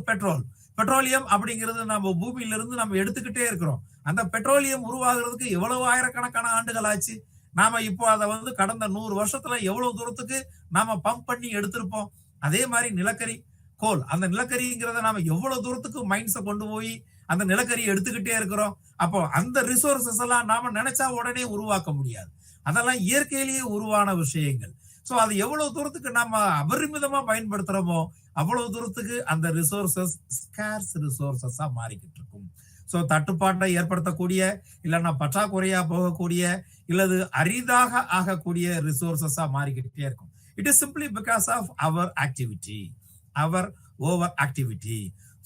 பெட்ரோலியம் அப்படிங்கிறது நம்ம பூமியில இருந்து நம்ம எடுத்துக்கிட்டே இருக்கிறோம். அந்த பெட்ரோலியம் உருவாகிறதுக்கு எவ்வளவு ஆயிரக்கணக்கான ஆண்டுகள் ஆச்சு. நாம இப்போ அதை கடந்த 100 வருஷத்துல எவ்வளவு தூரத்துக்கு நாம பம்ப் பண்ணி எடுத்திருப்போம். அதே மாதிரி நிலக்கரி, கோல், அந்த நிலக்கரிங்கிறத நாம எவ்வளவு தூரத்துக்கு மைன்ஸை கொண்டு போய் அந்த நிலக்கரியை எடுத்துக்கிட்டே இருக்கிறோம். அப்போ அந்த ரிசோர்சஸ் எல்லாம் நாம நினைச்சா உடனே உருவாக்க முடியாது. அதெல்லாம் இயற்கையிலேயே உருவான விஷயங்கள். ஸோ அது எவ்வளவு தூரத்துக்கு நாம அபரிமிதமா பயன்படுத்துறோமோ அவ்வளவு தூரத்துக்கு அந்த ரிசோர்சஸ் ஸ்கார்ஸ் ரிசோர்சஸா மாறிக்கிட்டு இருக்கும். ஸோ தட்டுப்பாட்டை ஏற்படுத்தக்கூடிய, இல்லைன்னா பற்றாக்குறையா போகக்கூடிய, இல்லது அரிதாக ஆகக்கூடிய ரிசோர்சஸா மாறிக்கிட்டே இருக்கும். It is simply because of our activity, our over activity.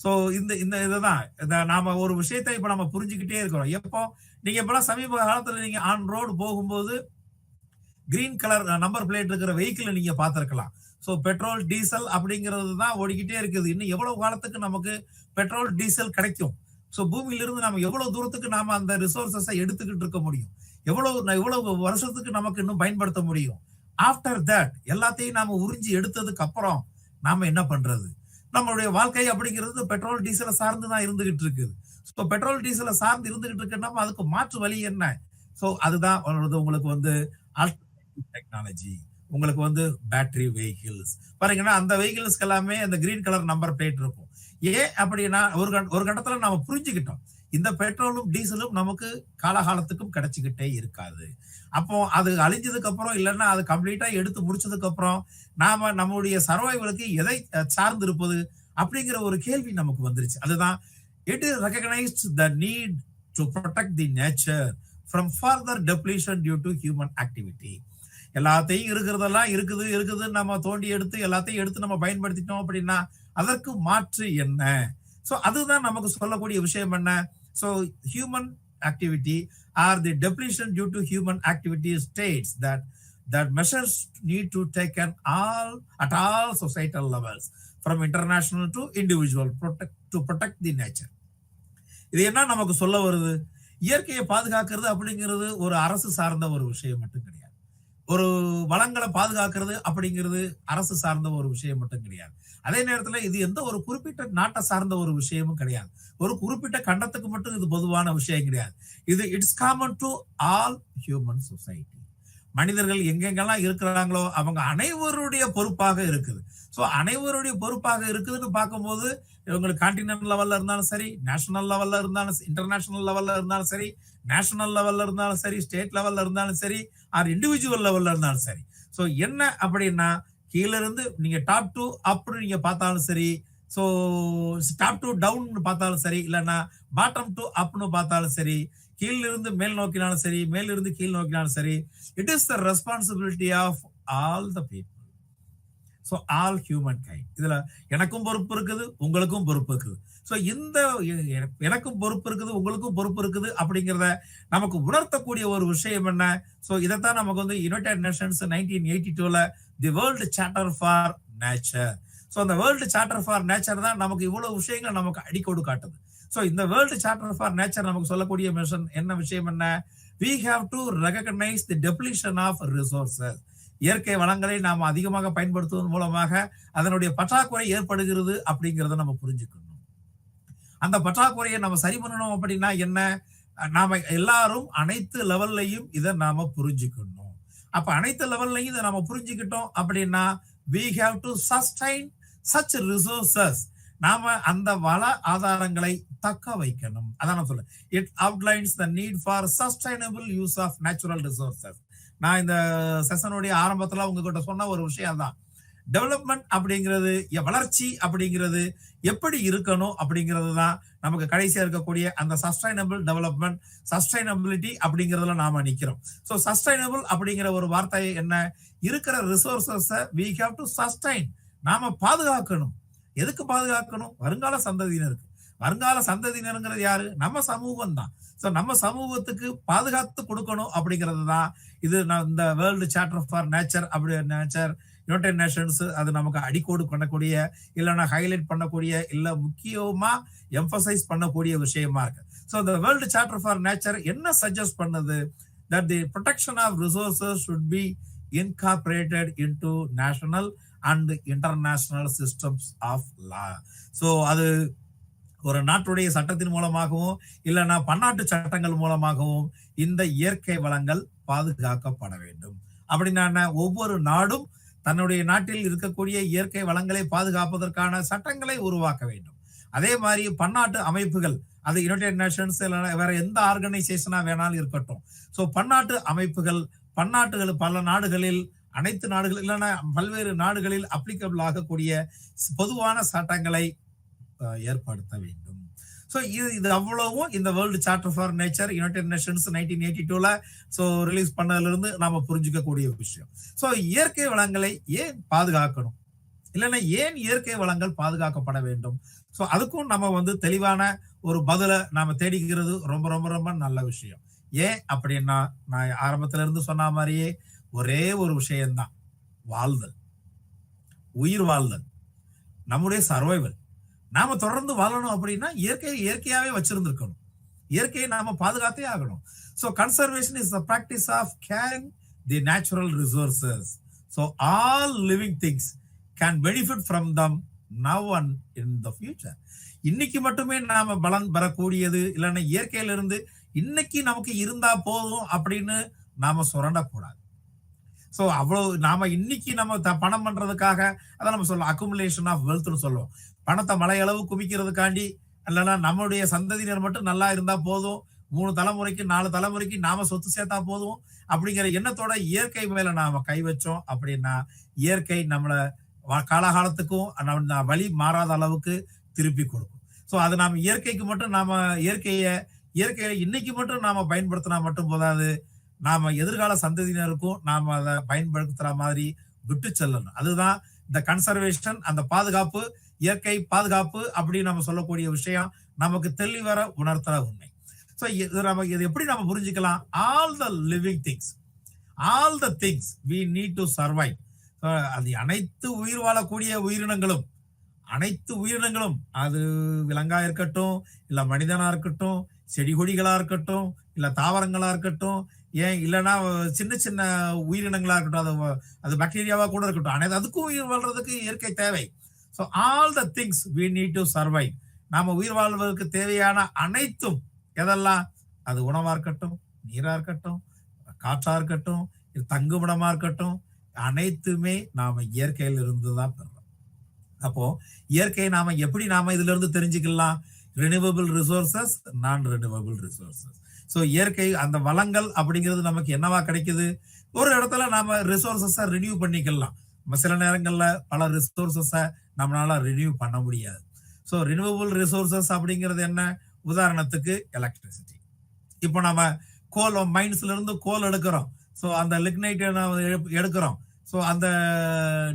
So இதுதான் நாம ஒரு விஷயத்தை இப்ப நம்ம புரிஞ்சுக்கிட்டே இருக்கிறோம். எப்போ நீங்க இப்பெல்லாம் சமீப காலத்துல நீங்க ஆன் ரோடு போகும்போது கிரீன் கலர் நம்பர் பிளேட் இருக்கிற வெஹிக்கிள் நீங்க பார்த்திருக்கலாம். ஸோ பெட்ரோல் டீசல் அப்படிங்கிறது தான் ஓடிக்கிட்டே இருக்குது. இன்னும் எவ்வளவு காலத்துக்கு நமக்கு பெட்ரோல் டீசல் கிடைக்கும்? ஸோ பூமியிலிருந்து நம்ம எவ்வளவு தூரத்துக்கு நாம அந்த ரிசோர்சஸை எடுத்துக்கிட்டு இருக்க முடியும்? எவ்வளவு வருஷத்துக்கு நமக்கு இன்னும் பயன்படுத்த முடியும்? ஆஃப்டர் தட் எல்லாத்தையும் நாம உறிஞ்சி எடுத்ததுக்கு அப்புறம் நாம என்ன பண்றது? நம்மளுடைய வாழ்க்கை அப்படிங்கிறது பெட்ரோல் டீசலை சார்ந்து தான் இருந்துகிட்டு இருக்குது. ஸோ பெட்ரோல் டீசலை சார்ந்து இருந்துகிட்டு இருக்குன்னா அதுக்கு மாற்று வழி என்ன? ஸோ அதுதான் உங்களுக்கு டெக்னாலஜி, உங்களுக்கு பேட்டரி வெஹிக்கிள்ஸ். பாருங்கன்னா அந்த வெஹிக்கிள்ஸ்க்கு எல்லாமே அந்த கிரீன் கலர் நம்பர் பிளேட் இருக்கும். ஏன் அப்படின்னா ஒரு கட்டத்துல நாம புரிஞ்சுக்கிட்டோம், இந்த பெட்ரோலும் டீசலும் நமக்கு காலகாலத்துக்கும் கிடைச்சிக்கிட்டே இருக்காது. அப்போ அது அழிஞ்சதுக்கு அப்புறம் இல்லைன்னா அது கம்ப்ளீட்டா எடுத்து முடிச்சதுக்கு அப்புறம் நாம நம்முடைய சர்வைவலுக்கு எதை சார்ந்து இருப்பது அப்படிங்கிற ஒரு கேள்வி நமக்கு வந்துருச்சு. அதுதான் it is recognised the need to protect the nature from further depletion due to human activity. எல்லாத்தையும் இருக்கிறதெல்லாம் இருக்குதுன்னு நம்ம தோண்டி எடுத்து எல்லாத்தையும் எடுத்து நம்ம பயன்படுத்திட்டோம் அப்படின்னா அதற்கு மாற்று என்ன? சோ அதுதான் நமக்கு சொல்லக்கூடிய விஷயம் என்ன? So human activity are the depletion due to human activity states that measures need to taken all at all societal levels from international to individual to protect the nature. இது என்ன நமக்கு சொல்ல வருது? இயற்கையை பாதுகாக்கிறது அப்படிங்கிறது ஒரு அரசு சார்ந்த ஒரு விஷயம் மட்டும் கிடையாது. ஒரு வளங்களை பாதுகாக்கிறது அப்படிங்கிறது அரசு சார்ந்த ஒரு விஷயம் மட்டும் கிடையாது. அதே நேரத்துல இது எந்த ஒரு குறிப்பிட்ட நாட்டை சார்ந்த ஒரு விஷயமும் கிடையாது. ஒரு குறிப்பிட்ட கண்டத்துக்கு மட்டும் இது பொதுவான விஷயம் கிடையாது. இது it's common to all human society. மனிதர்கள் எங்கெங்கெல்லாம் இருக்கிறாங்களோ அவங்க அனைவருடைய பொறுப்பாக இருக்குது. சோ அனைவருடைய பொறுப்பாக இருக்குதுன்னு பார்க்கும்போது இவங்களுக்கு கான்டினென்ட் லெவல்ல இருந்தாலும் சரி, நேஷனல் லெவல்ல இருந்தாலும், இன்டர்நேஷனல் லெவல்ல இருந்தாலும் சரி, நேஷனல் லெவல்ல இருந்தாலும் சரி, ஸ்டேட் லெவல்ல இருந்தாலும் சரி, ஆர் இண்டிவிஜுவல் லெவல்ல இருந்தாலும் சரி. சோ என்ன அப்படின்னா கீழ இருந்து நீங்க டாப் டு அப் நீங்க பார்த்தாலும் சரி, சோ டாப் டு டவுன் பார்த்தாலும் சரி, இல்லைன்னா பாட்டம் டு அப்னு பார்த்தாலும் சரி, கீழ இருந்து மேல் நோக்கினாலும் சரி, மேல இருந்து கீழ் நோக்கினாலும் சரி, it is the responsibility of all the people. So all humankind. இதுல எனக்கும் பொறுப்பு இருக்குது, உங்களுக்கும் பொறுப்பு இருக்குது. சோ இந்த எனக்கும் பொறுப்பு இருக்குது, உங்களுக்கும் பொறுப்பு இருக்குது அப்படிங்கிறத நமக்கு உணர்த்தக்கூடிய ஒரு விஷயம் என்ன? சோ இதைத்தான் நமக்கு வந்து யுனைடெட் நேஷன்ஸ் 1982ல the world charter for nature. So அந்த வேர்ல்டு சார்ட்டர் ஃபார் நேச்சர் தான் நமக்கு இவ்வளவு விஷயங்கள் நமக்கு அடிக்கோடு காட்டுது. சோ இந்த வேர்ல்டு சார்ட்டர் ஃபார் நேச்சர் நமக்கு சொல்லக்கூடிய என்ன விஷயம் என்ன? we have to recognize the depletion of resources. இயற்கை வளங்களை நாம் அதிகமாக பயன்படுத்துவதன் மூலமாக அதனுடைய பற்றாக்குறை ஏற்படுகிறது அப்படிங்கறத நம்ம புரிஞ்சுக்கணும். அந்த பற்றாக்குறையை நம்ம சரி பண்ணணும் அப்படின்னா என்ன? நாம எல்லாரும் அனைத்து லெவல்லையும் இதை நாம புரிஞ்சுக்கணும். அப்ப அனைத்து லெவல்லையும் இதை நாம புரிஞ்சுக்கிட்டோம் அப்படின்னா we have to sustain such resources. நாம அந்த வள ஆதாரங்களை தக்க வைக்கணும். அதான் நான் சொல்றேன். It outlines the need for sustainable use of natural resources. நான் இந்த செஷனுடைய ஆரம்பத்துல உங்ககிட்ட சொன்ன ஒரு விஷயம் தான். டெவலப்மெண்ட் அப்படிங்கிறது, வளர்ச்சி அப்படிங்கிறது எப்படி இருக்கணும் அப்படிங்கிறது தான் நமக்கு கடைசியா இருக்கக்கூடிய அந்த சஸ்டைனபிள் டெவலப்மெண்ட், சஸ்டைனபிலிட்டி அப்படிங்கிறதுல நாம நிக்கிறோம். சோ சஸ்டைனபிள் அப்படிங்கிற ஒரு வார்த்தை என்ன? இருக்கிற ரிசோர்சஸ we have to sustain. நாம பாதுகாக்கணும். எதுக்கு பாதுகாக்கணும்? வருங்கால சந்ததியினருக்கு. வருங்கால சந்ததியினருங்கிறது யாரு? நம்ம சமூகம் தான். சோ நம்ம சமூகத்துக்கு பாதுகாத்து கொடுக்கணும் அப்படிங்கிறது தான் இது இந்த வேர்ல்டு சார்ட்டர் ஃபார் நேச்சர் அப்படி நேச்சர் யுனைடெட் நேஷன்ஸ் அது நமக்கு அடிக்கோடு பண்ணக்கூடிய, இல்லைன்னா ஹைலைட் பண்ணக்கூடிய, இல்ல முக்கியமா எம்பசைஸ் பண்ணக்கூடிய விஷயமா இருக்கு. சோ இந்த வேர்ல்டு சார்ட்டர் ஃபார் நேச்சர் என்ன சஜஸ்ட் பண்ணுது? that the protection of resources should be incorporated into national and international systems of law. So அது ஒரு நாட்டுடைய சட்டத்தின் மூலமாகவும் இல்லைன்னா பன்னாட்டு சட்டங்கள் மூலமாகவும் இந்த இயற்கை வளங்கள் பாதுகாக்கப்பட வேண்டும். அப்படின்னா ஒவ்வொரு நாடும் தன்னுடைய நாட்டில் இருக்கக்கூடிய இயற்கை வளங்களை பாதுகாப்பதற்கான சட்டங்களை உருவாக்க வேண்டும். அதே மாதிரி பன்னாட்டு அமைப்புகள், அது யுனைடெட் நேஷன்ஸ் வேற எந்த ஆர்கனைசேஷனா வேணாலும் இருக்கட்டும். சோ பன்னாட்டு அமைப்புகள், பல நாடுகளில், அனைத்து நாடுகள் இல்லைன்னா பல்வேறு நாடுகளில் அப்ளிகபிள் ஆகக்கூடிய பொதுவான சட்டங்களை ஏற்படுத்த வேண்டும். சோ இது அவ்வளவும் இந்த world charter for nature United Nations 1982ல சோ ரிலீஸ் பண்ணதுல இருந்து நாம புரிஞ்சுக்கக்கூடிய விஷயம். சோ இயற்கை வளங்களை ஏன் பாதுகாக்கணும், இல்லைன்னா ஏன் இயற்கை வளங்கள் பாதுகாக்கப்பட வேண்டும்? சோ அதுக்கும் நம்ம வந்து தெளிவான ஒரு பதில நாம தேடிக்கிறது ரொம்ப ரொம்ப ரொம்ப நல்ல விஷயம். ஏன் அப்படின்னா நான் ஆரம்பத்துல இருந்து சொன்ன மாதிரியே ஒரே ஒரு விஷயம்தான், வாழ்தல், உயிர் வாழ்தல், நம்முடைய சர்வைவல். நாம தொடர்ந்து வாழணும் அப்படின்னா இயற்கையாவே வச்சிருந்திருக்கணும். இயற்கையை நாம பாதுகாத்தே ஆகணும். So conservation is the practice of caring the natural resources. So all living things can benefit from them now and in the future. இன்னைக்கு மட்டுமே நாம பலன் பெறக்கூடியது, இல்லைன்னா இயற்கையில இருந்து இன்னைக்கு நமக்கு இருந்தா போதும் அப்படின்னு நாம சுரண்டக்கூடாது. சோ அவ்வளவு நாம இன்னைக்கு நம்ம பணம் பண்றதுக்காக, அதான் நம்ம சொல்லுவோம் அக்குமுலேஷன் ஆஃப் வெல்த்னு சொல்லுவோம். பணத்தை மலையளவு குவிக்கிறதுக்காண்டி இல்லைன்னா நம்மளுடைய சந்ததியினர் மட்டும் நல்லா இருந்தா போதும், 3 தலைமுறைக்கு 4 தலைமுறைக்கு நாம சொத்து சேர்த்தா போதும் அப்படிங்கிற எண்ணத்தோட இயற்கை மேல நாம கை வச்சோம் அப்படின்னா, இயற்கை நம்மள காலாகாலத்துக்கும் வழி மாறாத அளவுக்கு திருப்பி கொடுக்கும். சோ அது நாம இயற்கைக்கு மட்டும் நாம இயற்கையை இன்னைக்கு மட்டும் நாம பயன்படுத்தினா மட்டும் போதாது. நாம எதிர்கால சந்ததியினருக்கும் நாம அத பயன்படுத்துற மாதிரி விட்டு செல்லணும். அதுதான் இந்த கன்சர்வேஷன், அந்த பாதுகாப்பு, இயற்கை பாதுகாப்பு அப்படின்னு நம்ம சொல்லக்கூடிய விஷயம் நமக்கு தெளிவர உணர்த்துற உண்மை. சோ இது எப்படி நம்ம புரிஞ்சுக்கலாம்? All the living things, all the things we need to survive. அது அனைத்து உயிர் வாழக்கூடிய உயிரினங்களும், அனைத்து உயிரினங்களும், அது விலங்கா இருக்கட்டும், இல்ல மனிதனா இருக்கட்டும், செடி கொடிகளா இருக்கட்டும், இல்ல தாவரங்களா இருக்கட்டும், ஏன் இல்லைன்னா சின்ன சின்ன உயிரினங்களா இருக்கட்டும், அது பாக்டீரியாவா கூட இருக்கட்டும், அனைத்து அதுக்கும் உயிர் வாழ்றதுக்கு இயற்கை தேவை. So all the things we need to survive. நாம உயிர் வாழ்வதற்கு தேவையான அனைத்தும் எதெல்லாம்? அது உணவா இருக்கட்டும், நீரா இருக்கட்டும், காற்றா இருக்கட்டும், தங்குமிடமா இருக்கட்டும், அனைத்துமே நாம இயற்கையில இருந்து தான் பெறோம். அப்போ இயற்கையை நாம இதுல இருந்து தெரிஞ்சுக்கலாம். ரினியூவபிள் ரிசோர்சஸ், நான் ரினியூவபிள் ரிசோர்சஸ். சோ இயற்கை அந்த வளங்கள் அப்படிங்கிறது நமக்கு என்னவா கிடைக்குது? ஒரு இடத்துல நாம ரிசோர்சஸ ரினியூ பண்ணிக்கலாம். சில நேரங்கள்ல பல ரிசோர்சஸ நம்மளால ரினியூ பண்ண முடியாது. சோ ரினியூவபிள் ரிசோர்சஸ் அப்படிங்கிறது என்ன? உதாரணத்துக்கு எலக்ட்ரிசிட்டி. இப்போ நம்ம கோல் மைன்ஸ்ல இருந்து கோல் எடுக்கிறோம். சோ அந்த லிக்னைட் எடுக்கிறோம். சோ அந்த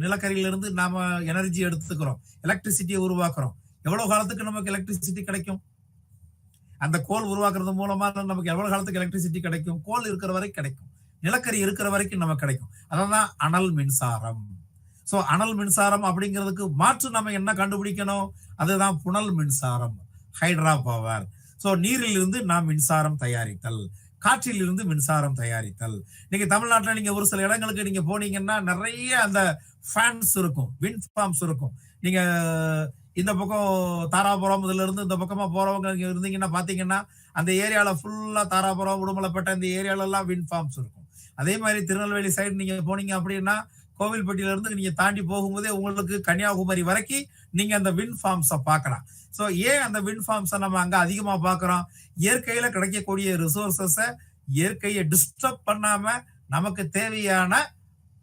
நிலக்கரியில இருந்து நாம எனர்ஜி எடுத்துக்கிறோம், எலக்ட்ரிசிட்டியை உருவாக்குறோம். எவ்வளவு காலத்துக்கு நமக்கு எலக்ட்ரிசிட்டி கிடைக்கும்? அந்த கோல் உருவாக்குறது மூலமா நமக்கு எவ்வளவு காலத்துக்கு எலக்ட்ரிசிட்டி கிடைக்கும்? கோல் இருக்கிற வரைக்கும் கிடைக்கும், நிலக்கரி இருக்கிற வரைக்கும் நமக்கு கிடைக்கும். அதான் அனல் மின்சாரம். சோ அனல் மின்சாரம் அப்படிங்கிறதுக்கு மாற்று நம்ம என்ன கண்டுபிடிக்கணும்? அதுதான் புனல் மின்சாரம், ஹைட்ரா பவர். சோ நீரில் இருந்து நாம் மின்சாரம் தயாரித்தல், காற்றில் இருந்து மின்சாரம் தயாரித்தல். நீங்க தமிழ்நாட்டில் நீங்க ஒரு சில இடங்களுக்கு நீங்க போனீங்கன்னா நிறைய அந்த ஃபேன்ஸ் இருக்கும், விண்ட் ஃபார்ம்ஸ் இருக்கும். நீங்க இந்த பக்கம் தாராபுரம் இதுல இருந்து இந்த பக்கமா போறவங்க இருந்தீங்கன்னா பாத்தீங்கன்னா அந்த ஏரியால ஃபுல்லா தாராபுரம், உடுமலைப்பேட்டை இந்த ஏரியால எல்லாம் விண்ட் ஃபார்ம்ஸ் இருக்கும். அதே மாதிரி திருநெல்வேலி சைடு நீங்க போனீங்க அப்படின்னா கோவில்பட்டியில இருந்து நீங்க தாண்டி போகும்போதே உங்களுக்கு கன்னியாகுமரி வரைக்கும் நீங்க அந்த விண்ட் ஃபார்ம்ஸை பார்க்கலாம். சோ ஏன் அந்த விண்ட் ஃபார்ம்ஸை நம்ம அங்க அதிகமா பாக்குறோம்? இயற்கையில கிடைக்கக்கூடிய ரிசோர்சஸ இயற்கையை டிஸ்டர்ப் பண்ணாம நமக்கு தேவையான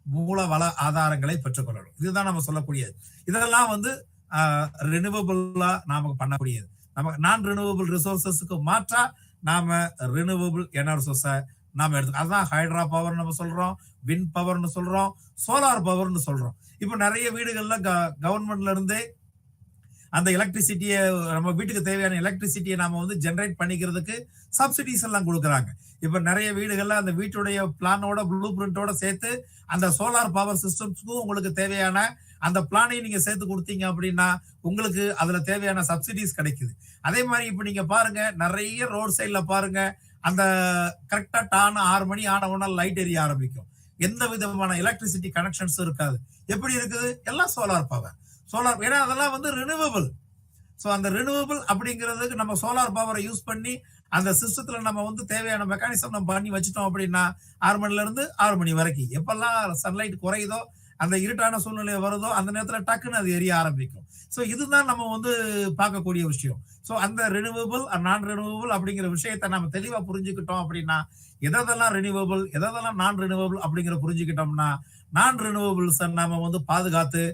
மூல வள ஆதாரங்களை பெற்றுக்கொள்ளணும். இதுதான் நம்ம சொல்லக்கூடியது. இதெல்லாம் ரினியூவபிளா நாம பண்ணக்கூடியது. நம்ம நான் ரினியூவபிள் ரிசோர்சஸ்க்கு மாற்றா நாம ரினியூவபிள் எனர்ஜிஸ நாம எடுத்து, அதான் ஹைட்ரா பவர் நம்ம சொல்றோம், விண்ட் பவர்னு சொல்றோம், சோலார் பவர்னு சொல்றோம். இப்ப நிறைய வீடுகள்ல கவர்மெண்ட்ல இருந்தே அந்த எலக்ட்ரிசிட்டியை, நம்ம வீட்டுக்கு தேவையான எலக்ட்ரிசிட்டியை நாம ஜெனரேட் பண்ணிக்கிறதுக்கு சப்சிடிஸ் எல்லாம் கொடுக்குறாங்க. இப்ப நிறைய வீடுகள்ல அந்த வீட்டுடைய பிளானோட ப்ளூ பிரிண்டோட சேர்த்து அந்த சோலார் பவர் சிஸ்டம்ஸ்க்கும் உங்களுக்கு தேவையான அந்த பிளானையும் நீங்க சேர்த்து கொடுத்தீங்க அப்படின்னா உங்களுக்கு அதுல தேவையான சப்சிடிஸ் கிடைக்குது. அதே மாதிரி இப்ப நீங்க பாருங்க, நிறைய ரோட் சைட்ல பாருங்க, அந்த கரெக்டா டான் 6 மணி ஆன உடனே லைட் எரிய ஆரம்பிக்கும். எந்த விதமான எலக்ட்ரிசிட்டி கனெக்ஷன்ஸ் இருக்காது. எப்படி இருக்குது? எல்லாம் சோலார் பவர். சோலார், ஏன்னா அதெல்லாம் ரினியூவபிள். சோ அந்த ரினியூவபிள் அப்படிங்கிறதுக்கு நம்ம சோலார் பவரை யூஸ் பண்ணி அந்த சிஸ்டத்துல நம்ம தேவையான மெக்கானிசம் நம்ம பண்ணி வச்சுட்டோம் அப்படின்னா 6 மணில இருந்து 6 மணி வரைக்கும் எப்பெல்லாம் சன்லைட் குறையுதோ, அந்த இருட்டான சூழ்நிலை வருதோ, அந்த நேரத்துல டக்குன்னு அது எரிய ஆரம்பிக்கும். சோ இதுதான் நம்ம பார்க்கக்கூடிய விஷயம். சோ அந்த ரினியூவபிள் நான் ரினியூவபிள் அப்படிங்கிற விஷயத்தை நம்ம தெளிவா புரிஞ்சுக்கிட்டோம் அப்படின்னா, எதெல்லாம் ரினியூவபிள் எதெல்லாம் நான் ரினியூவபிள் அப்படிங்கிற புரிஞ்சுக்கிட்டோம்னா, நான் ரினியூவபிள்ஸ் நம்ம பாதுகாத்து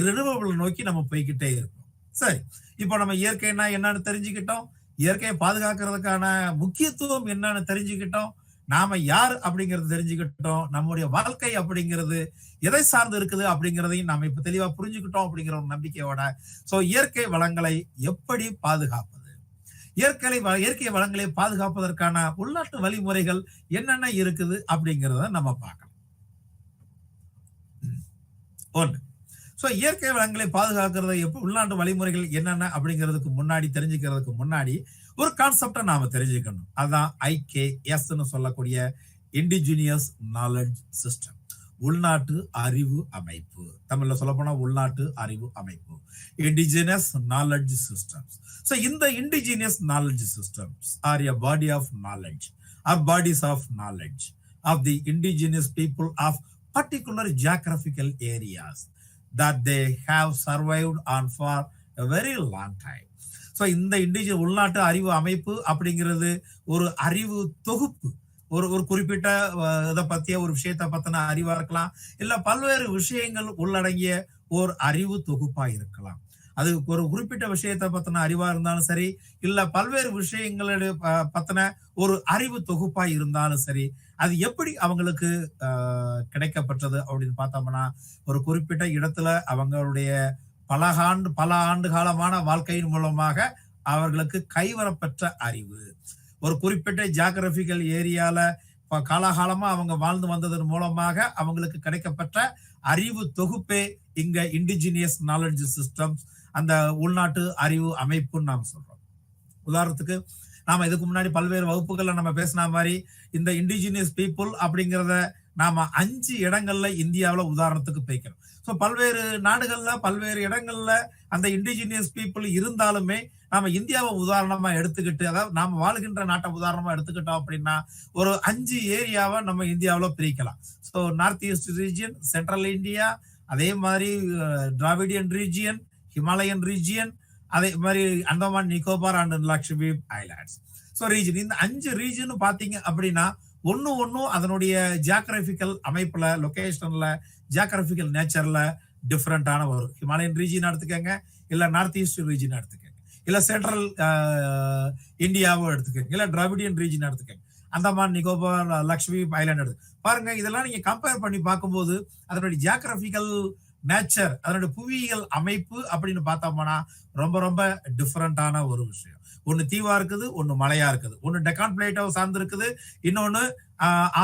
ரினியூவபிள் நோக்கி நம்ம போய்கிட்டே இருக்கோம். சரி, இப்போ நம்ம இயற்கைனா என்னன்னு தெரிஞ்சுக்கிட்டோம், இயற்கையை பாதுகாக்கிறதுக்கான முக்கியத்துவம் என்னன்னு தெரிஞ்சுக்கிட்டோம், நாம யார் அப்படிங்கறது தெரிஞ்சுக்கிட்டோம், நம்முடைய வாழ்க்கை அப்படிங்கிறது எதை சார்ந்து இருக்குது அப்படிங்கிறதையும் நாம இப்ப தெளிவா புரிஞ்சுக்கிட்டோம் அப்படிங்கிற ஒரு நம்பிக்கையோட, சோ இயற்கை வளங்களை எப்படி பாதுகாப்பது, இயற்கை வளங்களை பாதுகாப்பதற்கான உள்நாட்டு வழிமுறைகள் என்னென்ன இருக்குது அப்படிங்கிறத நம்ம பார்க்கலாம். ஒன்று, சோ இயற்கை வளங்களை பாதுகாக்கிறது உள்நாட்டு வழிமுறைகள் என்னென்ன அப்படிங்கிறதுக்கு முன்னாடி தெரிஞ்சுக்கிறதுக்கு முன்னாடி ஒரு கான்செப்டை நாம தெரிஞ்சுக்கணும். அதான் IKS சொல்லக்கூடிய இண்டிஜினியஸ் நாலெட்ஜ் சிஸ்டம், உள்நாட்டு அறிவு அமைப்பு. தமிழ்ல சொல்ல போனா உள்நாட்டு அறிவு அமைப்பு, இண்டிஜினியஸ் நாலெட்ஜ் சிஸ்டம்ஸ். சோ இந்த indigenous knowledge systems are a body of knowledge or bodies of knowledge of the indigenous people of particular geographical areas that they have survived on for a very long time. So இந்த உள்நாட்டு அறிவு அமைப்பு அப்படிங்கிறது ஒரு அறிவு தொகுப்பு. ஒரு ஒரு குறிப்பிட்ட இதை பத்திய ஒரு விஷயத்தை பத்தின அறிவா இருக்கலாம், இல்ல பல்வேறு விஷயங்கள் உள்ளடங்கிய ஒரு அறிவு தொகுப்பா இருக்கலாம். அது ஒரு குறிப்பிட்ட விஷயத்தை பத்தின அறிவா இருந்தாலும் சரி, இல்ல பல்வேறு விஷயங்களுடைய பத்தின ஒரு அறிவு தொகுப்பா இருந்தாலும் சரி, அது எப்படி அவங்களுக்கு கிடைக்கப்பட்டது அப்படின்னு பார்த்தோம்னா, ஒரு குறிப்பிட்ட இடத்துல அவங்களுடைய பல ஆண்டு காலமான வாழ்க்கையின் மூலமாக அவர்களுக்கு கைவரப்பெற்ற அறிவு. ஒரு குறிப்பிட்ட ஜியாகிரபிக்கல் ஏரியால காலாகாலமா அவங்க வாழ்ந்து வந்ததன் மூலமாக அவங்களுக்கு கிடைக்கப்பட்ட அறிவு தொகுப்பே இங்க இண்டிஜினியஸ் நாலேஜ் சிஸ்டம்ஸ், அந்த உள்நாட்டு அறிவு அமைப்புன்னு நாம் சொல்றோம். உதாரணத்துக்கு நாம இதுக்கு முன்னாடி பல்வேறு வகுப்புகள்ல நம்ம பேசின மாதிரி இந்த இண்டிஜினியஸ் பீப்புள் அப்படிங்கிறத நாம 5 இடங்கள்ல இந்தியாவில உதாரணத்துக்கு பேக்கிறோம். சோ பல்வேறு நாடுகள்ல பல்வேறு இடங்கள்ல அந்த இண்டிஜினியஸ் பீப்புள் இருந்தாலுமே நாம இந்தியாவை உதாரணமா எடுத்துக்கிட்டு, அதாவது நாம வாழ்கின்ற நாட்டை உதாரணமா எடுத்துக்கிட்டோம் அப்படின்னா ஒரு 5 ஏரியாவை நம்ம இந்தியாவில பிரிக்கலாம். So north east region, central India, அதே மாதிரி டிராவிடியன் ரீஜியன், ஹிமாலயன் ரீஜியன், அதே மாதிரி Andaman Nicobar and Lakshadweep islands. So region, இந்த 5 ரீஜன் பாத்தீங்க அப்படின்னா ஒன்னும் அதனுடைய ஜியாகிரபிக்கல் அமைப்புல, லொகேஷன்ல, ஜியாகிரபிக்கல் நேச்சர்ல டிஃபரெண்டான வரும். ஹிமாலயன் ரீஜியன் எடுத்துக்கங்க, இல்ல நார்த் ஈஸ்ட் ரீஜியன் எடுத்துக்கங்க, இல்ல சென்ட்ரல் இந்தியாவோ எடுத்துக்கங்க, இல்ல டிராவிடியன் ரீஜியன் எடுத்துக்கங்க, அந்தமான் நிக்கோபார் லக்ஷதீப் ஐலாண்ட் எடுத்து பாருங்க. இதெல்லாம் நீங்க கம்பேர் பண்ணி பார்க்கும்போது அதனுடைய ஜியாகிரபிக்கல் நேச்சர், அதனுடைய புவியியல் அமைப்பு அப்படின்னு பார்த்தோம்னா ரொம்ப ரொம்ப டிஃபரெண்டான ஒரு விஷயம். ஒன்னு தீவா இருக்குது, ஒன்னு மலையா இருக்குது, ஒன்னு டெக்கான் பிளேட்டோ சார்ந்து இருக்குது, இன்னொன்னு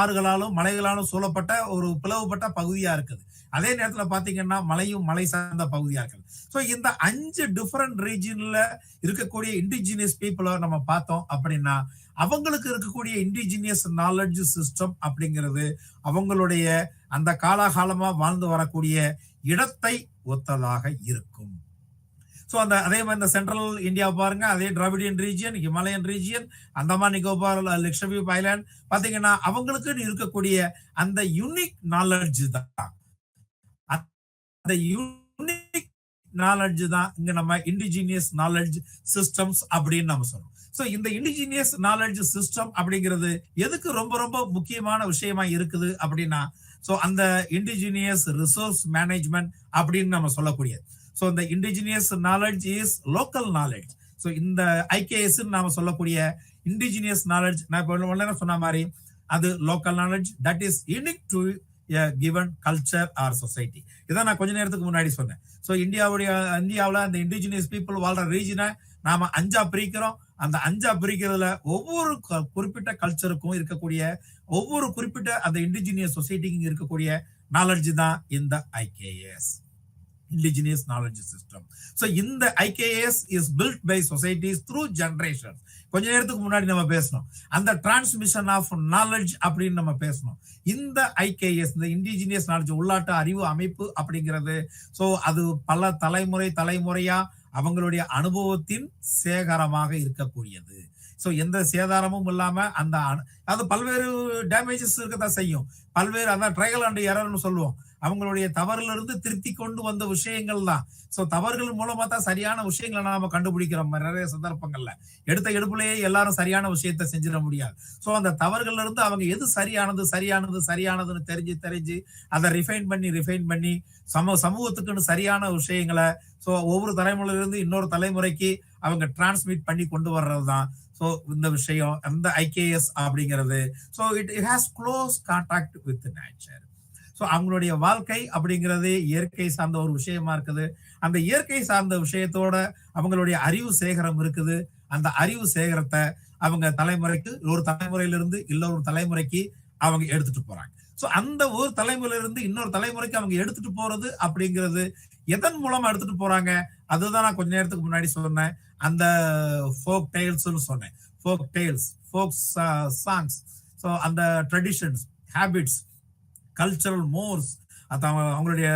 ஆறுகளாலும் மலைகளாலும் சூழப்பட்ட ஒரு பிளவுபட்ட பகுதியா இருக்குது. அதே நேரத்துல பாத்தீங்கன்னா மலையும் மலை சார்ந்த பகுதியா இருக்குது. சோ இந்த 5 டிஃபரெண்ட் ரீஜன்ல இருக்கக்கூடிய இண்டிஜினியஸ் பீப்புளை நம்ம பார்த்தோம் அப்படின்னா அவங்களுக்கு இருக்கக்கூடிய இண்டிஜினியஸ் நாலேஜ் சிஸ்டம் அப்படிங்கிறது அவங்களுடைய அந்த காலாகாலமா வாழ்ந்து வரக்கூடிய இடத்தை ஒத்ததாக இருக்கும். சோ அந்த அதே மாதிரி இந்த சென்ட்ரல் இந்தியா பாருங்க, அதே Dravidian region, Himalayan region, Andaman Nicobar Lakshadweep island பாத்தீங்கன்னா அவங்களுக்கு இருக்கக்கூடிய அந்த யூனிக் நாலேஜ் தான், அந்த யூனிக் நாலேஜ் தான் இங்க நம்ம இண்டிஜினியஸ் நாலேஜ் சிஸ்டம்ஸ் அப்படின்னு நம்ம சொல்றோம். சோ இந்த இண்டிஜினியஸ் நாலேஜ் சிஸ்டம் அப்படிங்கிறது எதுக்கு ரொம்ப ரொம்ப முக்கியமான விஷயமா இருக்குது அப்படின்னா, சோ அந்த இண்டிஜினியஸ் ரிசோர்ஸ் மேனேஜ்மெண்ட் அப்படின்னு நம்ம சொல்லக்கூடியது. சோ இந்த indigenous knowledge is local knowledge. So இந்த ஐகேஎஸ் நாம சொல்லக்கூடிய இண்டிஜினியஸ் நாலேஜ், நான் இப்போ சொன்ன மாதிரி அது local knowledge that is unique to a given culture or society. இதான் நான் கொஞ்ச நேரத்துக்கு முன்னாடி சொன்னேன். சோ இந்தியாவுல அந்த இண்டிஜினியஸ் பீப்புள் வாழ்ற ரீஜனை நாம 5ஆ பிரிக்கிறோம். அந்த 5ஆ பிரிக்கிறதுல ஒவ்வொரு குறிப்பிட்ட கல்ச்சருக்கும் இருக்கக்கூடிய ஒவ்வொரு குறிப்பிட்ட அந்த இண்டிஜினியஸ் சொசைட்டிக்கு இருக்கக்கூடிய நாலேஜ் தான் இந்த IKS, indigenous knowledge system. So in the IKS is built by societies through generations. கொஞ்ச நேரத்துக்கு முன்னாடி நம்ம பேசணும் அந்த டிரான்ஸ்மிஷன் ஆஃப் நாலேஜ் அப்படின்னு நம்ம பேசணும். இந்த ஐகேஎஸ், இந்த இண்டிஜினியஸ் நாலேஜ் உள்நாட்டு அறிவு அமைப்பு அப்படிங்கிறது சோ அது பல தலைமுறையா அவங்களுடைய அனுபவத்தின் சேகரமாக இருக்கக்கூடியது. சோ எந்த சேதாரமும் இல்லாம அந்த அது பல்வேறு டேமேஜஸ் இருக்கத்தான் செய்யும். பல்வேறு அதான் ட்ரையல் அண்ட் எரர்னு சொல்லுவோம். அவங்களுடைய தவறுல இருந்து திருத்தி கொண்டு வந்த விஷயங்கள் தான். சோ தவறுகள் மூலமா தான் சரியான விஷயங்களை நாம கண்டுபிடிக்கிறோம். நிறைய சந்தர்ப்பங்கள்ல எடுத்த எடுப்புலயே எல்லாரும் சரியான விஷயத்த செஞ்சிட முடியாது. சோ அந்த தவறுகள்ல இருந்து அவங்க எது சரியானதுன்னு தெரிஞ்சு அதை ரிஃபைன் பண்ணி சமூகத்துக்குன்னு சரியான விஷயங்களை சோ ஒவ்வொரு தலைமுறையில இருந்து இன்னொரு தலைமுறைக்கு அவங்க டிரான்ஸ்மிட் பண்ணி கொண்டு வர்றதுதான் சோ இந்த விஷயம் அந்த ஐகேஎஸ் அப்படிங்கிறது. So it has close contact with nature. So அவங்களுடைய வாழ்க்கை அப்படிங்கிறது இயற்கை சார்ந்த ஒரு விஷயமா இருக்குது. அந்த இயற்கை சார்ந்த விஷயத்தோட அவங்களுடைய அறிவு சேகரம் இருக்குது. அந்த அறிவு சேகரத்தை அவங்க தலைமுறைக்கு ஒரு தலைமுறையிலிருந்து இன்னொரு தலைமுறைக்கு அவங்க எடுத்துட்டு போறாங்க. சோ அந்த ஒரு தலைமுறையில இருந்து இன்னொரு தலைமுறைக்கு அவங்க எடுத்துட்டு போறது அப்படிங்கிறது எதன் மூலமா எடுத்துட்டு போறாங்க, அதுதான் நான் கொஞ்ச நேரத்துக்கு முன்னாடி சொன்னேன். அந்த ஃபோக் டெய்ல்ஸ்னு சொன்னேன். Folk tales, folk songs, so அந்த ட்ரெடிஷன்ஸ், ஹேபிட்ஸ், கல்ச்சரல் மோர்ஸ், அவங்களுடைய